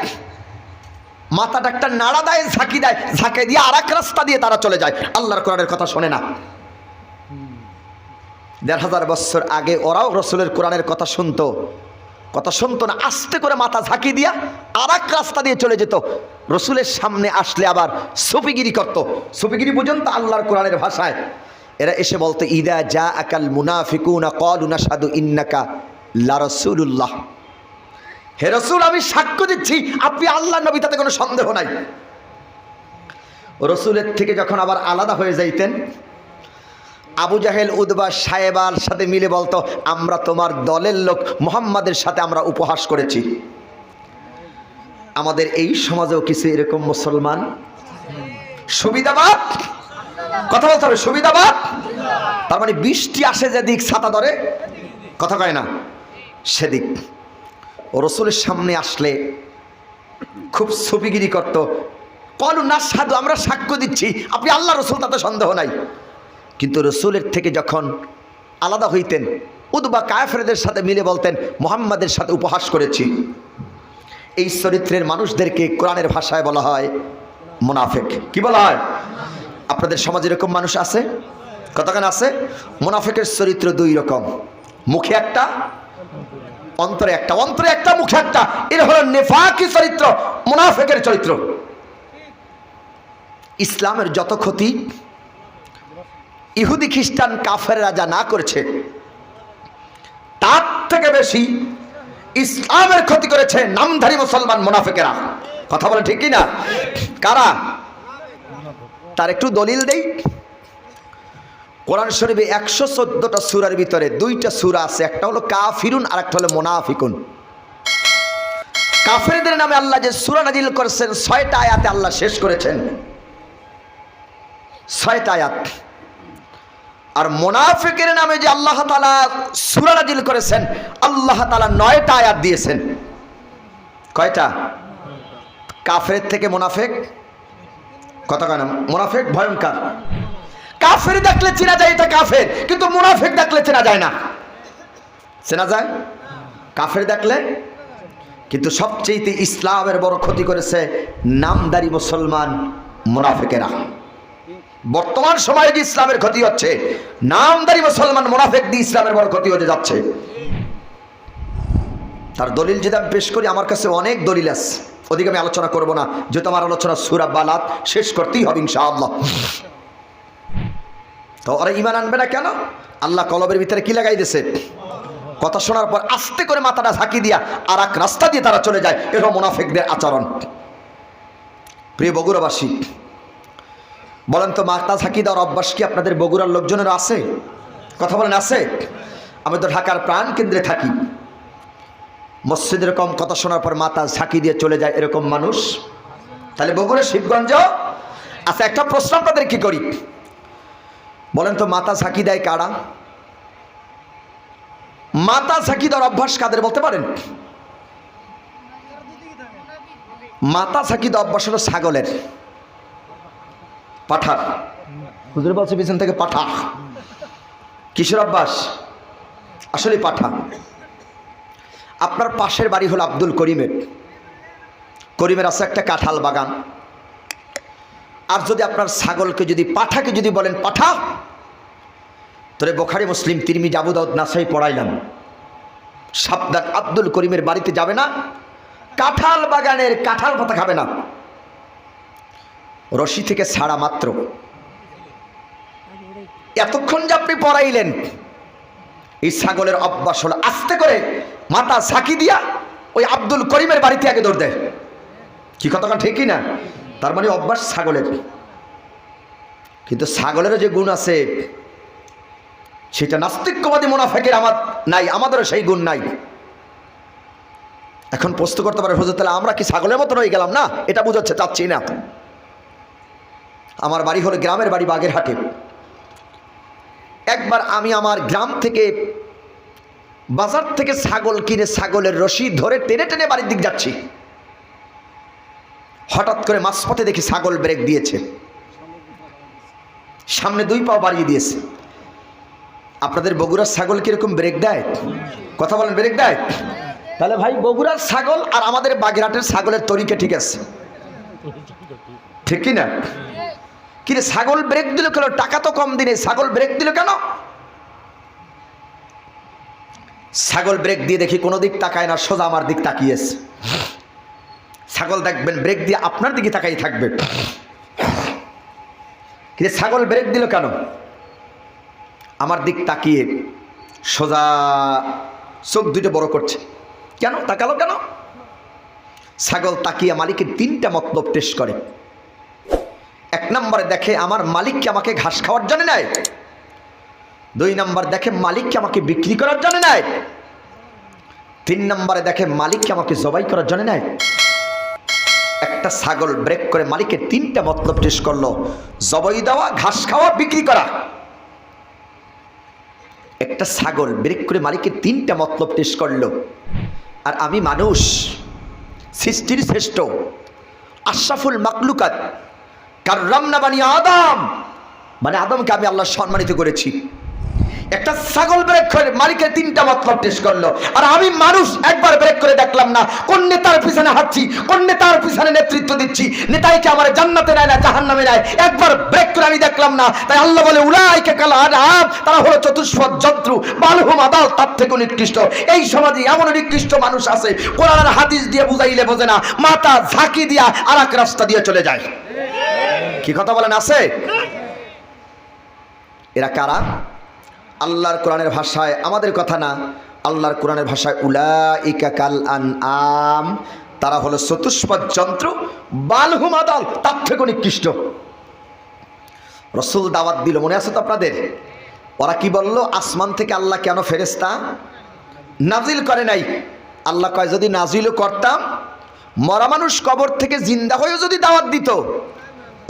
মাথাটা একটা নাড়া দেয়, ঝাঁকি দেয়, ঝাঁকে দিয়ে আর এক রাস্তা দিয়ে তারা চলে যায়। আল্লাহর কোরআনের কথা শোনে না। ১,৫০০ বছর আগে ওরাও রসুলের কোরআনের কথা শুনতো, কথা শুনতো না, আস্তে করে মাথা ঝাঁকি দিয়া আর এক রাস্তা দিয়ে চলে যেত। রসুলের সামনে আসলে আবার সুফিগিরি করতো। সুফিগিরি পর্যন্ত আল্লাহর কোরআনের ভাষায় এরা এসে বলতো, ইদা জা আকাল মুনাফিকুনা ক্বালু নাশহাদু ইন্নাকা লা রাসূলুল্লাহ। হে রসুল, আমি সাক্ষ্য দিচ্ছি আপনি আল্লাহর নবী, তাতে কোনো সন্দেহ নাই। রসুলের থেকে যখন আবার আলাদা হয়ে যাইতেন, আবু জাহেল, উতবা, সায়েবার সাথে মিলে বলতো, আমরা তোমার দলের লোক, মুহাম্মাদের সাথে আমরা উপহাস করেছি। আমাদের এই সমাজেও কিছু এরকম মুসলমান সুবিধাবাদ, কথা বলতে হবে, সুবিধাবাদ। তার মানে বৃষ্টি আসে যেদিক ছাতা ধরে, কথা কয় না সেদিক। রসুলের সামনে আসলে খুব সুফিগিরি করতো। ক্বালু নাশহাদু, আমরা সাক্ষ্য দিচ্ছি আপনি আল্লাহ রসুল, তাতে সন্দেহ নাই। কিন্তু রসুলের থেকে যখন আলাদা হইতেন, উতবা কাফেরদের সাথে মিলে বলতেন, মুহাম্মাদের সাথে উপহাস করেছি। এই চরিত্রের মানুষদেরকে কোরআনের ভাষায় বলা হয় মুনাফিক। কি বলা হয়? আপনাদের সমাজে এরকম মানুষ আছে? কতখানি আছে? মুনাফিকের চরিত্র দুই রকম, মুখে একটা, অন্তরে একটা। অন্তরে একটা, মুখে একটা। এর হলো নেফাকি চরিত্র, মুনাফিকের চরিত্র। ইসলামের যত ক্ষতি ইহুদি খ্রিস্টান কাফেররা যা না করেছে তার থেকে বেশি ইসলামের ক্ষতি করেছে নামধারী মুসলমান মুনাফিকেরা। কথা বলে ঠিক কি না? কারা? তার একটু দলিল দেই। কোরআন শরীফে 114টা সূরার ভিতরে 2টা সূরা আছে, একটা হলো কাফিরুন আর একটা হলো মুনাফিকুন। কাফেরদের নামে আল্লাহ যে সূরা নাজিল করেছেন 6টা আয়াতে আল্লাহ শেষ করেছেন, 6টা আয়াত। আর মুনাফিকের নামে যে আল্লাহ তাআলা সূরা নাজিল করেছেন আল্লাহ তাআলা 9টা আয়াত দিয়েছেন। কয়টা? কাফের থেকে মুনাফিক কত কেন? মুনাফিক ভয়ঙ্কর। কাফের দেখলে চেনা যায় এটা কাফের, কিন্তু মুনাফিক দেখলে চেনা যায় না। চেনা যায় কাফের দেখলে, কিন্তু সবচেয়ে ইসলামের বড় ক্ষতি করেছে নামদারি মুসলমান মুনাফিকেরা। বর্তমান সময়ে যে ইসলামের ক্ষতি হচ্ছে, নামদারি মুসলমান মুনাফিক দিয়ে ইসলামের বড় ক্ষতি হতে যাচ্ছে। তার দলিল যদি আমি পেশ করি, আমার কাছে অনেক দলিল আছে, ওদিকে আমি আলোচনা করব না, যেহেতু আমার আলোচনা সূরা বালাত শেষ করতেই হবে ইনশাআল্লাহ। তো ওরা ঈমান আনবে না কেন? আল্লাহ কলবের ভিতরে কি লাগাই দিয়েছে? কথা শোনার পর আস্তে করে মাথাটা ঝাঁকি দিয়া আর এক রাস্তা দিয়ে তারা চলে যায়। এরকম মুনাফিকদের আচরণ। প্রিয় বগুড়াবাসী, বলেন তো মাথা ঝাঁকি দেওয়ার অভ্যাস কি আপনাদের বগুড়ার লোকজনের আছে? কথা বলেন আছে? আমি তো ঢাকার প্রাণ কেন্দ্রে থাকি, মসজিদ এরকম কথা শোনার পর মাথা ঝাঁকি দিয়ে চলে যায় এরকম মানুষ। তাহলে বগুড়া শিবগঞ্জ আচ্ছা, একটা প্রশ্ন আপনাদের কি করি, বলেন তো মাথা ঝাঁকি দেয় কারা? মাথা ঝাঁকি দেওয়ার অভ্যাস কাদের বলতে পারেন? মাথা ঝাঁকি দেওয়ার অভ্যাস হলো ছাগলের, পাঠার। হুজুর বলছে পিছন থেকে পাঠা। কিসের অভ্যাস? আসলে পাঠা। আপনার পাশের বাড়ি হলো আব্দুল করিমের, করিমের আছে একটা কাঁঠাল বাগান। আর যদি আপনার ছাগলকে যদি পাঠাকে যদি বলেন পাঠা, তোরে বুখারী মুসলিম তিরমিজি আবু দাউদ নাসাই পড়াইলাম, সাবধান, আব্দুল করিমের বাড়িতে যাবে না, কাঁঠাল বাগানের কাঁঠাল পাতা খাবে না। রশি থেকে ছাড়া মাত্র এতক্ষণ যে আপনি পড়াইলেন, এই ছাগলের অভ্যাস হলো আস্তে করে মাথা ঝাঁকি দিয়া ওই আব্দুল করিমের বাড়িতে আগে দৌড় দেয়। কি কথা ঠিকই না? তার মানে অভ্যাস ছাগলের। কিন্তু ছাগলেরও যে গুণ আছে সেটা নাস্তিক্যবাদী মুনাফিকের আমার নাই, আমাদেরও সেই গুণ নাই। এখন প্রশ্ন করতে পারে হুজুর তাহলে আমরা কি ছাগলের মতো হয়ে গেলাম? না, এটা বুঝাচ্ছে চাচ্ছি না। আমার বাড়ি হলো গ্রামের বাড়ি বাগেরহাটে। একবার আমি আমার গ্রাম থেকে বাজার থেকে ছাগল কিনে ছাগলের রশি ধরে টেনে টেনে বাড়ির দিক যাচ্ছি, হঠাৎ করে মাঝপথে দেখি ছাগল ব্রেক দিয়েছে, সামনে 2 পা বাড়িয়ে দিয়েছে। আপনাদের বগুড়ার ছাগল কিরকম ব্রেক দেয়? কথা বলেন, ব্রেক দেয়? তাহলে ভাই বগুড়ার ছাগল আর আমাদের বাগেরহাটের ছাগলের তরিকা ঠিক আছে, ঠিক কি না? কিন্তু ছাগল ব্রেক দিল কেন? টাকা তো কম দিনে ছাগল ব্রেক দিল কেন? ছাগল ব্রেক দিয়ে দেখি কোনো দিক তাকায় না, সোজা আমার দিক তাকিয়েছে। ছাগল দেখবেন ব্রেক দিয়ে আপনার দিকে তাকাই থাকবে, কিন্তু ছাগল ব্রেক দিল কেন? আমার দিক তাকিয়ে সোজা চোখ দুটো বড় করছে। কেন তাকালো কেন? ছাগল তাকিয়ে মালিকের 3টা মতলব টেস্ট করে। 1 নম্বরে দেখে আমার মালিককে আমাকে ঘাস খাওয়ার জন্য নেয়, 2 নম্বর দেখে মালিককে আমাকে বিক্রি করার জন্য নেয়, 3 নম্বরে দেখে মালিককে আমাকে জবাই করার জন্য নেয়। একটা ছাগল ব্রেক করে মালিকের 3টা মতলব টেস্ট করলো, জবাই দেওয়া, ঘাস খাওয়া, বিক্রি করা। একটা ছাগল ব্রেক করে মালিকের 3টা মতলব টেস্ট করলো। আর আমি মানুষ, সৃষ্টির শ্রেষ্ঠ, আশরাফুল মাকলুকাত, কাররামনা বানি আদম, মানে আদমকে আমি আল্লাহ সম্মানিত করেছি। একটা ছাগল ব্রেক করে মালিকের 3টা মতলব টেস্ট করলো। আর আমি মানুষ একবার ব্রেক করে দেখলাম না কোন নেতার পিছনে হাঁটছি, কোন নেতার পিছনে নেতৃত্ব দিচ্ছি, নেতাইকে আমার জান্নাতে নেয় না জাহান্নামে নেয়, একবার ব্রেক করে আমি দেখলাম না। তাই আল্লাহ বলে উলাইকা কাল আনআম, তারা হলো চতুষ্পদ জন্তু, বালহুম আদাল, তার থেকে নিকৃষ্ট। এই সমাজে এমন নিকৃষ্ট মানুষ আছে কোরআন আর হাদিস দিয়ে বুঝাইলে বোঝে না, মাথা ঝাঁকি দিয়া আর এক রাস্তা দিয়ে চলে যায়। কি কথা বলেন? আছে? এরা কারা? আল্লাহর কোরআনের ভাষায়, আমাদের কথা না, আল্লাহর কোরআনের ভাষায় উলাইকা কাল আনআম, তারা হলো চতুষ্পদ যন্ত্র, বালহুম আদাল, তার থেকে নিকৃষ্ট। রসুল দাওয়াত দিল, মনে আছে তো আপনাদের? ওরা কি বলল? আসমান থেকে আল্লাহ কেন ফেরেশতা নাজিল করে নাই? আল্লাহ কয় যদি নাজিলও করতাম, মরা মানুষ কবর থেকে জিন্দা হয়েও যদি দাওয়াত দিত,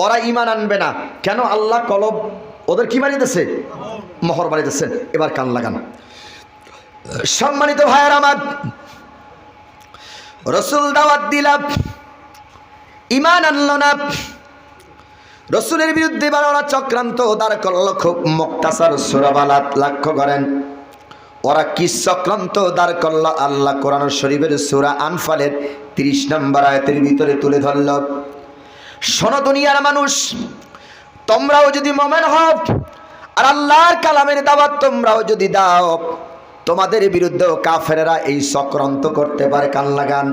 ওরা ঈমান আনবে না। কেন? আল্লাহ কলব ওদের কি বানিয়েছে? মোহর বানিয়েছেন। এবার কান লাগান। সম্মানিত ভাইয়ের আমার, রসুল দাওয়াত দিলাম, ঈমান আনলো না। রসুলের বিরুদ্ধে ওরা চক্রান্ত দাঁড় করল। খুব মুক্তাসার সূরা বালাত লক্ষ্য করেন, ওরা কি চক্রান্ত দাঁড় করল আল্লাহ কোরআন শরীফের সূরা আনফালের 30 নম্বর আয়াতের ভিতরে তুলে ধরল। শোনো দুনিয়ার মানুষ, তোমরাও যদি মুমিন হও আর আল্লাহর কালামের দাওয়াত তোমরাও যদি দাও, তোমাদের বিরুদ্ধেও কাফেররা এই চক্রান্ত করতে পারে। কান লাগান।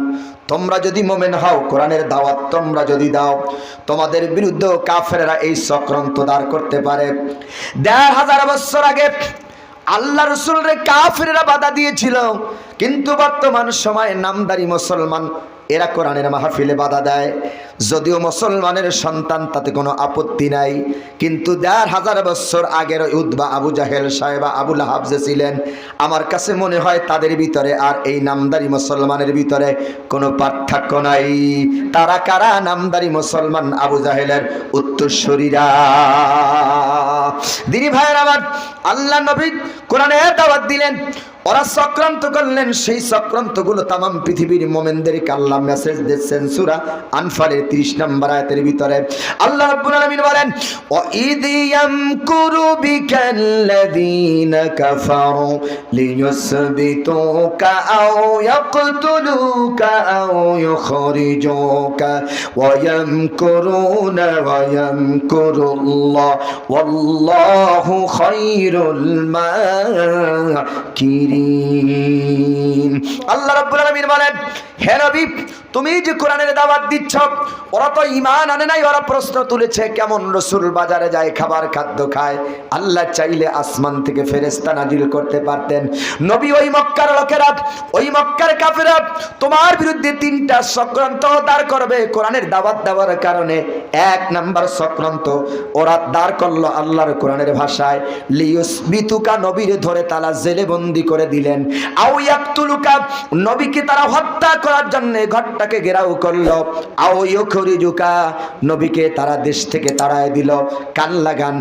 তোমরা যদি মুমিন হও, কোরআনের দাওয়াত তোমরা যদি দাও, তোমাদের বিরুদ্ধেও কাফেররা এই চক্রান্ত দাঁড় করতে পারে। ১৫০০ বছর আগে আল্লাহ রসুলের কাফেররা বাধা দিয়েছিল, কিন্তু বর্তমান সময়ে নামদারি মুসলমান এরা কোরআনের মাহফিলে বাধা দেয়। যদিও মুসলমানের সন্তান, তাতে কোনো আপত্তি নাই, কিন্তু ১৫০০ বছর আগের উতবা, আবু জাহেল, সাহেবা, আবু লাহাব যে ছিলেন, আমার কাছে মনে হয় তাদের ভিতরে আর এই নামদারি মুসলমানের ভিতরে কোনো পার্থক্য নাই। তারা কারা? নামদারি মুসলমান আবু জাহেলের উত্তরসূরিরা। দিনী ভাইয়ের আমার, আল্লাহ নবী কোরআনের দাওয়াত দিলেন, ওরা চক্রান্ত করলেন। সেই চক্রান্তগুলো তামাম পৃথিবীর মুমিনদেরকে আল্লাহ মেসেজ দিচ্ছেন সূরা আনফালের 30 নম্বর আয়াতের ভিতরে। আল্লাহ রাব্বুল আলামিন বলেন, ওয়াইদ ইয়ামকুরু বিকাল্লাযীনা কাফারু লিয়ুসবিতুকা আও ইয়াকতুলুকা আও ইউখরিজুকা ওয়া ইয়ামকুরুনা ওয়া ইয়ামকুরুল্লাহ ওয়াল্লাহু খায়রুল মাকিরিন। আল্লাহ রাব্বুল আলামিন বলেন, হে নবী, তুমি যে কোরআনের দাওয়াত দিচ্ছ, ওরা তো ঈমান আনে নাই, ওরা প্রশ্ন তুলেছে কেমন রাসূল বাজারে যায়, খাবার খাদ্য খায়। আল্লাহ চাইলে আসমান থেকে ফেরেশতা নাজিল করতে পারতেন। নবী, ওই মক্কার লোকেরা, ওই মক্কার কাফেররা তোমার বিরুদ্ধে 3টা চক্রান্ত দাঁড় করবে কোরআনের দাওয়াত দেওয়ার কারণে। 1 নাম্বার চক্রান্ত ওরা দাঁড় করলো আল্লাহর কোরআনের ভাষায়, লিয়ুসবিতুকা, নবীরে ধরে তালা জেলে বন্দী করে দিলেন। আও ইয়াকতুলুকা, নবীকে তারা হত্যা করার জন্য ঘরটাকে ঘেরাও করলো। আও ইউখরিজুকা, নবীকে তারা দেশ থেকে তাড়ায় দিল। কান লাগান।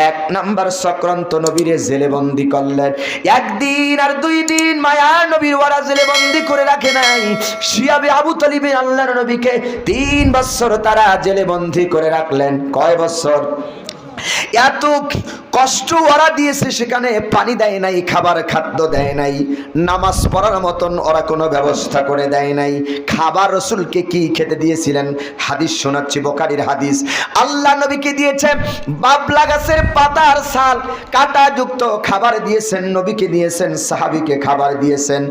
1 নাম্বার চক্রান্ত, নবীরে জেলে বন্দী করলেন। 1 দিন আর 2 দিন মায়া নবীর ওরা জেলে বন্দী করে রাখে নাই। শিয়াবে আবু তালিবে আল্লাহর নবীকে 3 বছর তারা জেলে বন্দী করে রাখলেন। কয় বছর? এত কষ্ট ওরা দিয়েছে, সেখানে পানি দেয় নাই, খাবার খাদ্য দেয় নাই, নামাজ পড়ার মতন ওরা কোনো ব্যবস্থা করে দেয় নাই। খাবার রসুলকে কি খেতে দিয়েছিলেন? হাদিস শোনাচ্ছি, বুখারীর হাদিস। আল্লাহ নবীকে দিয়েছে বাবলা গাছের পাতার ছাল কাটা যুক্ত খাবার দিয়েছেন, নবীকে দিয়েছেন, সাহাবীকে খাবার দিয়েছেন।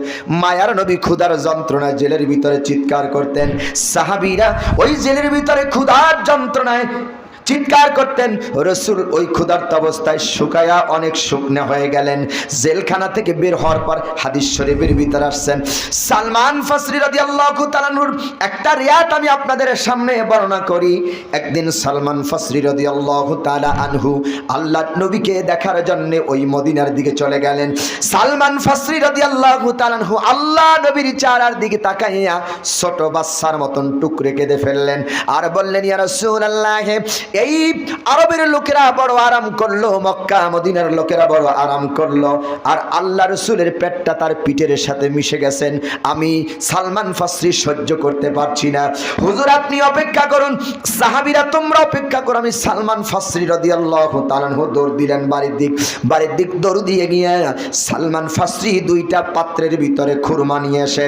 মায়ার নবী ক্ষুধার যন্ত্রণায় জেলের ভিতরে চিৎকার করতেন। সাহাবীরা ওই জেলের ভিতরে ক্ষুধার যন্ত্রণায় চিৎকার করতেন। রসুল ওই ক্ষুধার্ত অবস্থায় শুকায়া অনেক শুকনো হয়ে গেলেন। জেলখানা থেকে বের হওয়ার পর হাদিস শরীফের ভিতরে আসছেন সালমান ফাসরি রাদিয়াল্লাহু তাআলা আনহুর একটা রিয়াত আমি আপনাদের সামনে বর্ণনা করি। একদিন সালমান ফাসরি রাদিয়াল্লাহু তাআলা আনহু আল্লাহর নবীকে দেখার জন্য ওই মদিনার দিকে চলে গেলেন। সালমান ফাসরি রাদিয়াল্লাহু তাআলা আনহু আল্লাহ নবীর চেহারার দিকে তাকাইয়া ছোট বাচ্চার মতন টুকরে কেঁদে ফেললেন আর বললেন, ইয়া রাসূলুল্লাহ, এই আরবের লোকেরা বড় আরাম করলো, মক্কা মদিনার লোকেরা বড় আরাম করলো, আর আল্লাহ রসুলের পেটটা তার পিঠের সাথে মিশে গেছেন। আমি সালমান ফাসরি সহ্য করতে পারছি না। হুজুর আপনি অপেক্ষা করুন, সাহাবীরা তোমরা অপেক্ষা করো, আমি সালমান ফাসরি রাদিয়াল্লাহু তাআলা আনহু দৌড় দিলেন বাড়ির দিক দৌড় দিয়ে গিয়ে সালমান ফাসরি 2টা পাত্রের ভিতরে খুরমা নিয়ে এসে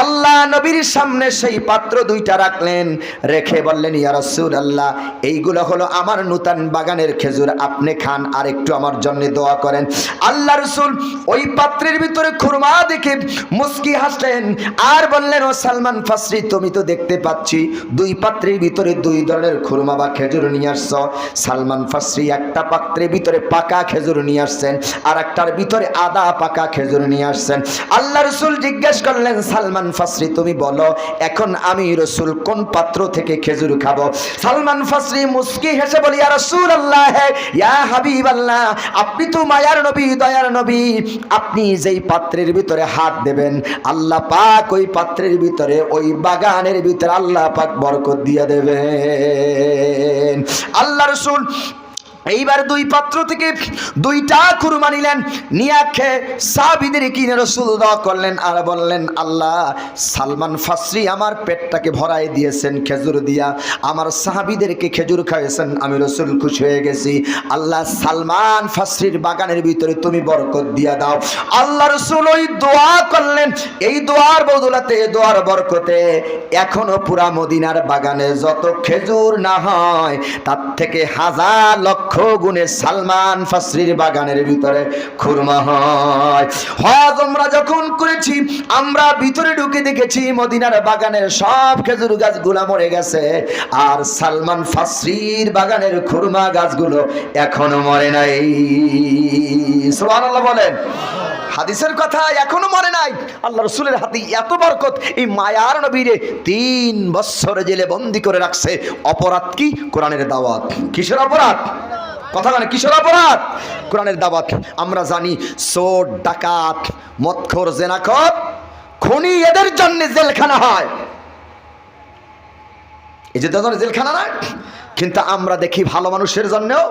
আল্লাহ নবীর সামনে সেই পাত্র 2টা রাখলেন, রেখে বললেন, ইয়া রাসূলুল্লাহ, এইগুলো হলো আমার নূতন বাগানের খেজুর আপনি খান, আর একটু আমার জন্য দোয়া করেন। আল্লাহ রাসূল ওই পাত্রের ভিতরে খুরমা দেখে মুস্কি হাসলেন আর বললেন, ও সালমান ফাসরি, তুমি তো দেখতে পাচ্ছি দুই পাত্রের ভিতরে দুই ধরনের খুরমা বা খেজুর নিয়ে আসছ। সালমান ফাসরি একটা পাত্রের ভিতরে পাকা খেজুর নিয়ে আসছেন, আর একটার ভিতরে আধা পাকা খেজুর নিয়ে আসছেন। আল্লাহ রাসূল জিজ্ঞেস করলেন, সালমান ফাসরি তুমি বলো এখন আমি রাসূল কোন পাত্র থেকে খেজুর খাবো? সালমান ফাসরি মুস্কি হেসে বলি, ইয়া রাসূলুল্লাহ, ইয়া হাবিবাল্লাহ, আপনি তো মায়ার নবী, দয়ার নবী, আপনি যেই পাত্রের ভিতরে হাত দেবেন আল্লাহ পাক ওই পাত্রের ভিতরে ওই বাগানের ভিতরে আল্লাহ পাক বরকত দিয়ে দেবেন। আল্লাহ রাসূল এইবার দুই পাত্র থেকে দুইটা খুরমা নিলেন, নিয়ে খেয়ে সাহাবীদের কিনে রাসূল দোয়া করলেন আর বললেন, আল্লাহ সালমান ফাসরি আমার পেটটাকে ভরাই দিয়েছেন খেজুর দিয়া, আমার সাহাবীদেরকে খেজুর খাইয়েছেন, আমি রাসূল খুশি হয়ে গেছি। আল্লাহ সালমান ফাসরির বাগানের ভিতরে তুমি বরকত দিয়া দাও। আল্লাহ রাসূল ওই দোয়া করলেন, এই দোয়ার বদৌলতে, দোয়ার বরকতে এখনো পুরা মদিনার বাগানে যত খেজুর না হয় তার থেকে হাজার লক্ষ গুণে সালমান ফাসরির বাগানের ভিতরে খুরমা হয়। হজ আমরা যখন করেছি আমরা ভিতরে ঢুকে দেখেছি মদিনার বাগানের সব খেজুর গাছগুলো মরে গেছে, আর সালমান ফাসরির বাগানের খুরমা গাছগুলো এখনো মরে নাই। সুবহানাল্লাহ বলেন। হাদিসের কথা, এখনো মরে নাই। আল্লাহ রাসূলের হাতে এত বরকত, এই মায়ার নবীরে 3 বছর জেলে বন্দী করে রাখছে। অপরাধ কি? কোরআনের দাওয়াত। কিসের অপরাধ? কথা বলে কিসের অপরাধ? কোরআনের দাওয়াত। আমরা জানি চোর, ডাকাত, মদখোর, জেনাখোর, খুনি, এদের জন্য জেলখানা হয়। এই যে জেলখানা না, কিন্তু আমরা দেখি ভালো মানুষের জন্যও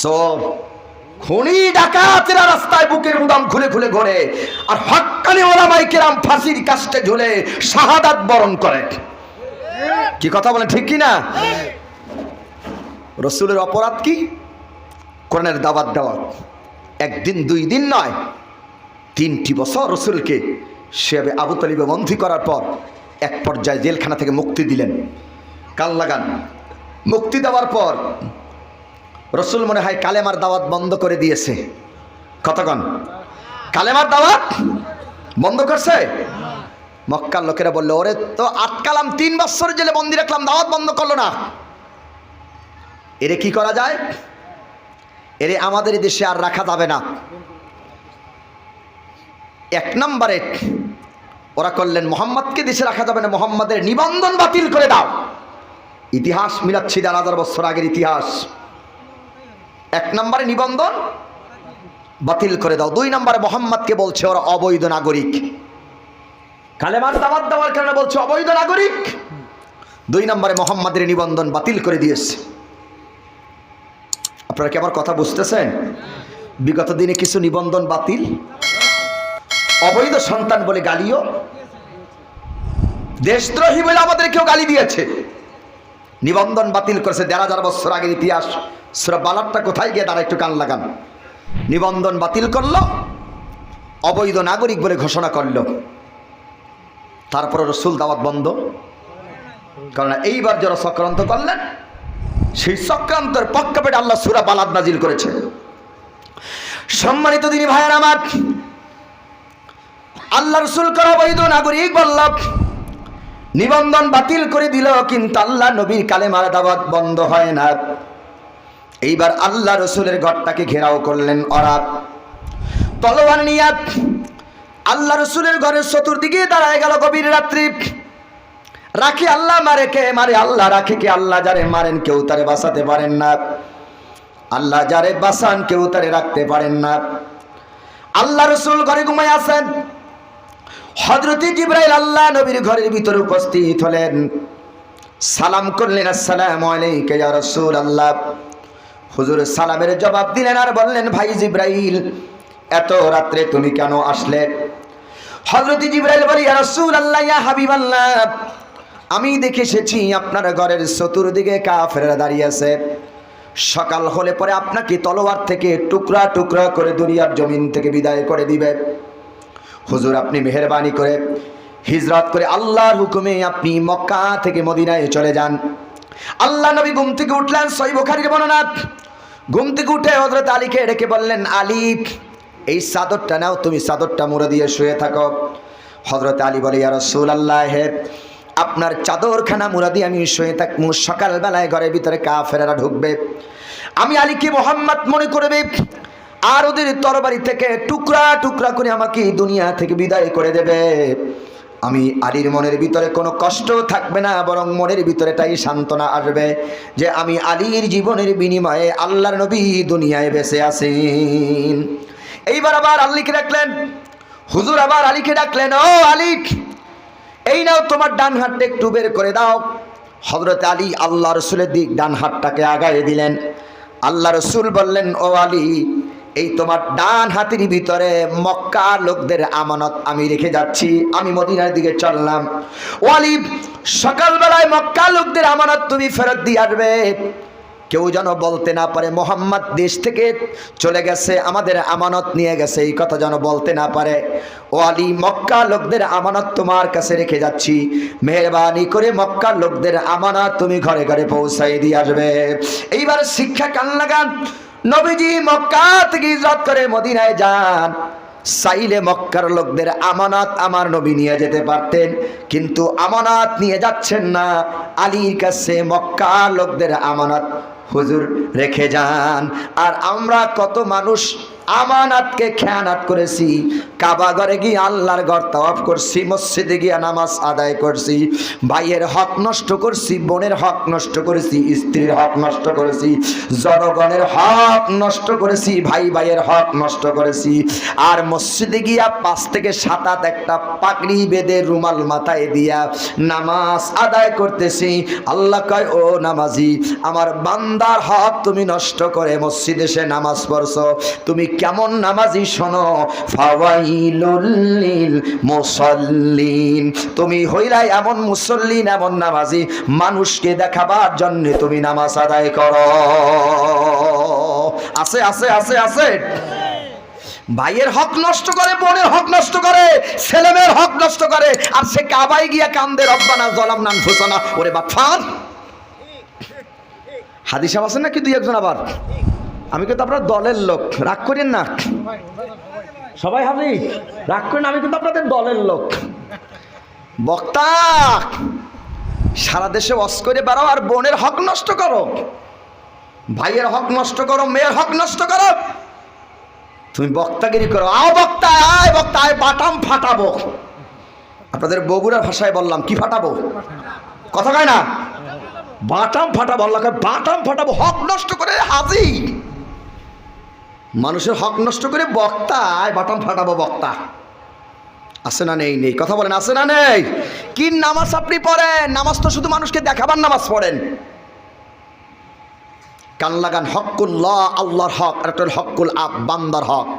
চোর, খুনি, ডাকাতেরা রাস্তায় বুকের উদাম খুলে খুলে ঘোরে, আর হক্কানি ওলামায়ে কেরাম ফাঁসির কাস্টে ঝুলে শাহাদাত বরণ করে। কি কথা বলেন, ঠিক কি না? রাসূলের অপরাধ কি? কোরআনের দাওয়াত দেওয়া। একদিন দুই দিন নয়, 3টি বছর রাসূলকে শেবে আবু তালিবে বন্দী করার পর এক পর্যায়ে জেলখানা থেকে মুক্তি দিলেন। কান লাগান। মুক্তি দেওয়ার পর রাসূল মনে হয় কালেমার দাওয়াত বন্ধ করে দিয়েছে। কতক্ষণ কালেমার দাওয়াত বন্ধ করছে? মক্কার লোকেরা বললো, ওরে তো আটকালাম, 3 বছর জেলে বন্দী রাখলাম, দাওয়াত বন্ধ করলো না, এরে কি করা যায়? এরে আমাদের দেশে আর রাখা যাবে না। 1 নম্বরে ওরা করলেন, মুহাম্মদকে দেশে রাখা যাবে না, মুহাম্মাদের নিবন্ধন বাতিল করে দাও। ইতিহাস মিলাচ্ছি, 1000 বছর আগের ইতিহাস। 1 নম্বরে নিবন্ধন বাতিল করে দাও। 2 নম্বরে মুহাম্মদকে বলছে ওরা অবৈধ নাগরিক। কালেমার দাওয়াত দেওয়ার কারণে বলছে অবৈধ নাগরিক। 2 নম্বরে মুহাম্মাদের নিবন্ধন বাতিল করে দিয়েছে। আপনারা কি আমার কথা বুঝতেছেন? বিগত দিনে কিছু নিবন্ধন বাতিল, অবৈধ সন্তান বলে গালিও, দেশদ্রোহী বলে আমাদের কেউ গালি দিয়েছে। নিবন্ধন বাতিল করেছে। 1000 বছর আগের ইতিহাস। সূরা বালাদটা কোথায় গিয়ে দাঁড়া, একটু কান লাগান। নিবন্ধন বাতিল করলো, অবৈধ নাগরিক বলে ঘোষণা করলো। তারপরে রাসূল দাওয়াত বন্ধ, কারণ এইবার যারা চক্রান্ত করলেন সেই চক্রান্তের পক্ষে আল্লাহ সূরা বালাদ নাজিল করেছে। সম্মানিত দিনী ভাইয়ের আমার, আল্লাহ রাসূল করা অবৈধ নাগরিক বলল, নিবন্ধন বাতিল করে দিল, কিন্তু আল্লাহ নবীর কালেমার দাওয়াত বন্ধ হয় না। এইবার আল্লাহ রাসূলের ঘরটাকে ঘেরাও করলেন ওরা তলোয়ার নিয়ে। আল্লাহ রাসূলের ঘরের চতুর্দিকে দাঁড়ায় গেল গভীর রাত্রি। রাখে আল্লাহ, মারে কে? মারে আল্লাহ। রাখে কে? আল্লাহ। যারে মারেন কেউ তারে বাঁচাতে পারেন না, আল্লাহ যারে বাঁচান কেউ তারে রাখতে পারেন না। আল্লাহ রাসূল ঘরে ঘুমায় আছেন। হযরত জিবরাইল আল্লাহ নবীর ঘরের ভিতরে উপস্থিত হলেন, সালাম করলেন, আসসালামু আলাইকা ইয়া রাসূলুল্লাহ। হুজুর সালামের জবাব দিলেন আর বললেন, ভাই জিবরাইল, এত রাত্রে তুমি কেন আসলে? হযরত জিবরাইল বলে, ইয়া রাসূলুল্লাহ, ইয়া হাবিবাল্লাহ, আমি দেখে এসেছি আপনার ঘরের চতুর্দিকে কাফেররা দাঁড়িয়ে আছে। সকাল হলে পরে আপনাকে তলোয়ার থেকে টুকরা টুকরা করে দুনিয়ার জমিন থেকে বিদায় করে দিবে। হুজুর আপনি মেহেরবানি করে হিজরত করে আল্লাহর হুকুমে আপনি মক্কা থেকে মদিনায় চলে যান। আল্লাহ নবী ঘুম থেকে উঠলেন, সহিহ বুখারীর বর্ণনা। ঘুম থেকে উঠে হযরত আলীকে ডেকে বললেন, আলী এই চাদরটা নাও, তুমি চাদরটা মুড়ে দিয়ে শুয়ে থাকো। হযরত আলী বলে, ইয়া রাসূলুল্লাহ, আপনার চাদরখানা মুড়া দিয়ে আমি শুয়ে থাকবো, সকালবেলায় ঘরের ভিতরে কাফেররা ঢুকবে, আমি আলীকে মুহাম্মদ মনে করবে, আর ওদের তরবারি থেকে টুকরা টুকরা করে আমাকে দুনিয়া থেকে বিদায় করে দেবে। আমি আলীর মনের ভিতরে কোনো কষ্ট থাকবে না, বরং মনের ভিতরে তাই সান্ত্বনা আসবে যে আমি আলীর জীবনের বিনিময়ে আল্লাহর নবী দুনিয়ায় বেঁচে আছেন। এইবার আবার আলীকে ডাকলেন, হুজুর আবার আলীকে ডাকলেন, ও আলী, এই নাও তোমার ডান হাতটা একটু বের করে দাও। হযরত আলী আল্লাহ রসুলের দিক ডান হাতটাকে আগায় দিলেন। আল্লাহ রসুল বললেন, ও আলী, এই তোমার ডান হাতের ভিতরে মক্কার লোকদের আমানত আমি রেখে যাচ্ছি, আমি মদিনার দিকে চললাম। ও আলী, সকালবেলায় মক্কার লোকদের আমানত তুমি ফেরত দিয়ে আসবে, কেউ যেন বলতে না পারে মোহাম্মদ দেশ থেকে চলে গেছে, আমাদের আমানত নিয়ে গেছে, এই কথা যেন বলতে না পারে। ও আলী, মক্কা লোকদের আমানত তোমার কাছে রেখে যাচ্ছি, মেহেরবানি করে মক্কার লোকদের আমানত তুমি ঘরে ঘরে পৌঁছাই দিয়ে আসবে। এইবার শিক্ষা কান লাগান, নবীজি মক্কা থেকে হিজরত করে মদিনায় যান, চাইলে মক্কার লোকদের আমানত আমার নবী নিয়ে যেতে পারতেন, কিন্তু আমানত নিয়ে যাচ্ছেন না, আলীর কাছে মক্কার লোকদের আমানত হুজুর রেখে যান। আর আমরা কত মানুষ আমানাতকে খেয়ানাত করেছি, কাবা ঘরে গিয়ে আল্লাহর ঘর তাওয়াফ করছি, মসজিদে গিয়ে নামাজ আদায় করছি, ভাইয়ের হক নষ্ট করছি, বোনের হক নষ্ট করেছি, স্ত্রীর হক নষ্ট করেছি, জনগণের হক নষ্ট করেছি, ভাই ভাইয়ের হক নষ্ট করেছি। আর মসজিদে গিয়া 5 থেকে 7 হাত একটা পাগড়ি বেঁধে রুমাল মাথায় দিয়া নামাজ আদায় করতেছি। আল্লাহ কয়, ও নামাজি, আমার বান্দার হক তুমি নষ্ট করে মসজিদে এসে নামাজ পড়ছো, তুমি কেমন নামাজি শোনো, ফাওয়াইলুল লিল মুসাল্লিন, তুমি হইলাই এমন মুসল্লিন, এমন নামাজি, মানুষকে দেখাবার জন্য তুমি নামাজ আদায় করো। আছে আছে আছে আছে। ভাইয়ের হক নষ্ট করে, বোনের হক নষ্ট করে, ছেলেমেয়ের হক নষ্ট করে, আর সে কাবায় গিয়া কান্দে, রব্বানা যালামনা আনফুসানা। ওরে বাটফার, হাদিস আছে নাকি দুই একজন? আবার আমি কিন্তু আপনার দলের লোক, রাগ করেন না সবাই, হাজি রাগ করেন, আমি কিন্তু আপনাদের দলের লোক। বক্তা সারা দেশে ওয়াজ করে বেড়াও, আর বোনের হক নষ্ট করো, ভাইয়ের হক নষ্ট করো, মেয়ের হক নষ্ট করো, তুমি বক্তাগিরি করো। আও বক্তা, আয় বক্তা, আয়, বাটাম ফাটাবো। আপনাদের বগুড়ার ভাষায় বললাম, কি ফাটাবো? কথা কয় না, বাটাম ফাটাবো। আল্লাহ কয় বাটাম ফাটাবো, হক নষ্ট করে হাজি, মানুষের হক নষ্ট করে বক্তা, আয় বাটাম ফাটাবো। বক্তা আছে না নেই? নেই। কথা বলেন, আছে না নেই? কি নামাজ আপনি পড়েন? নামাজ তো শুধু মানুষকে দেখাবার নামাজ পড়েন। কান লাগান, হকুল্লাহ, আল্লাহর হক, আর একটা হকুল আব, বান্দার হক।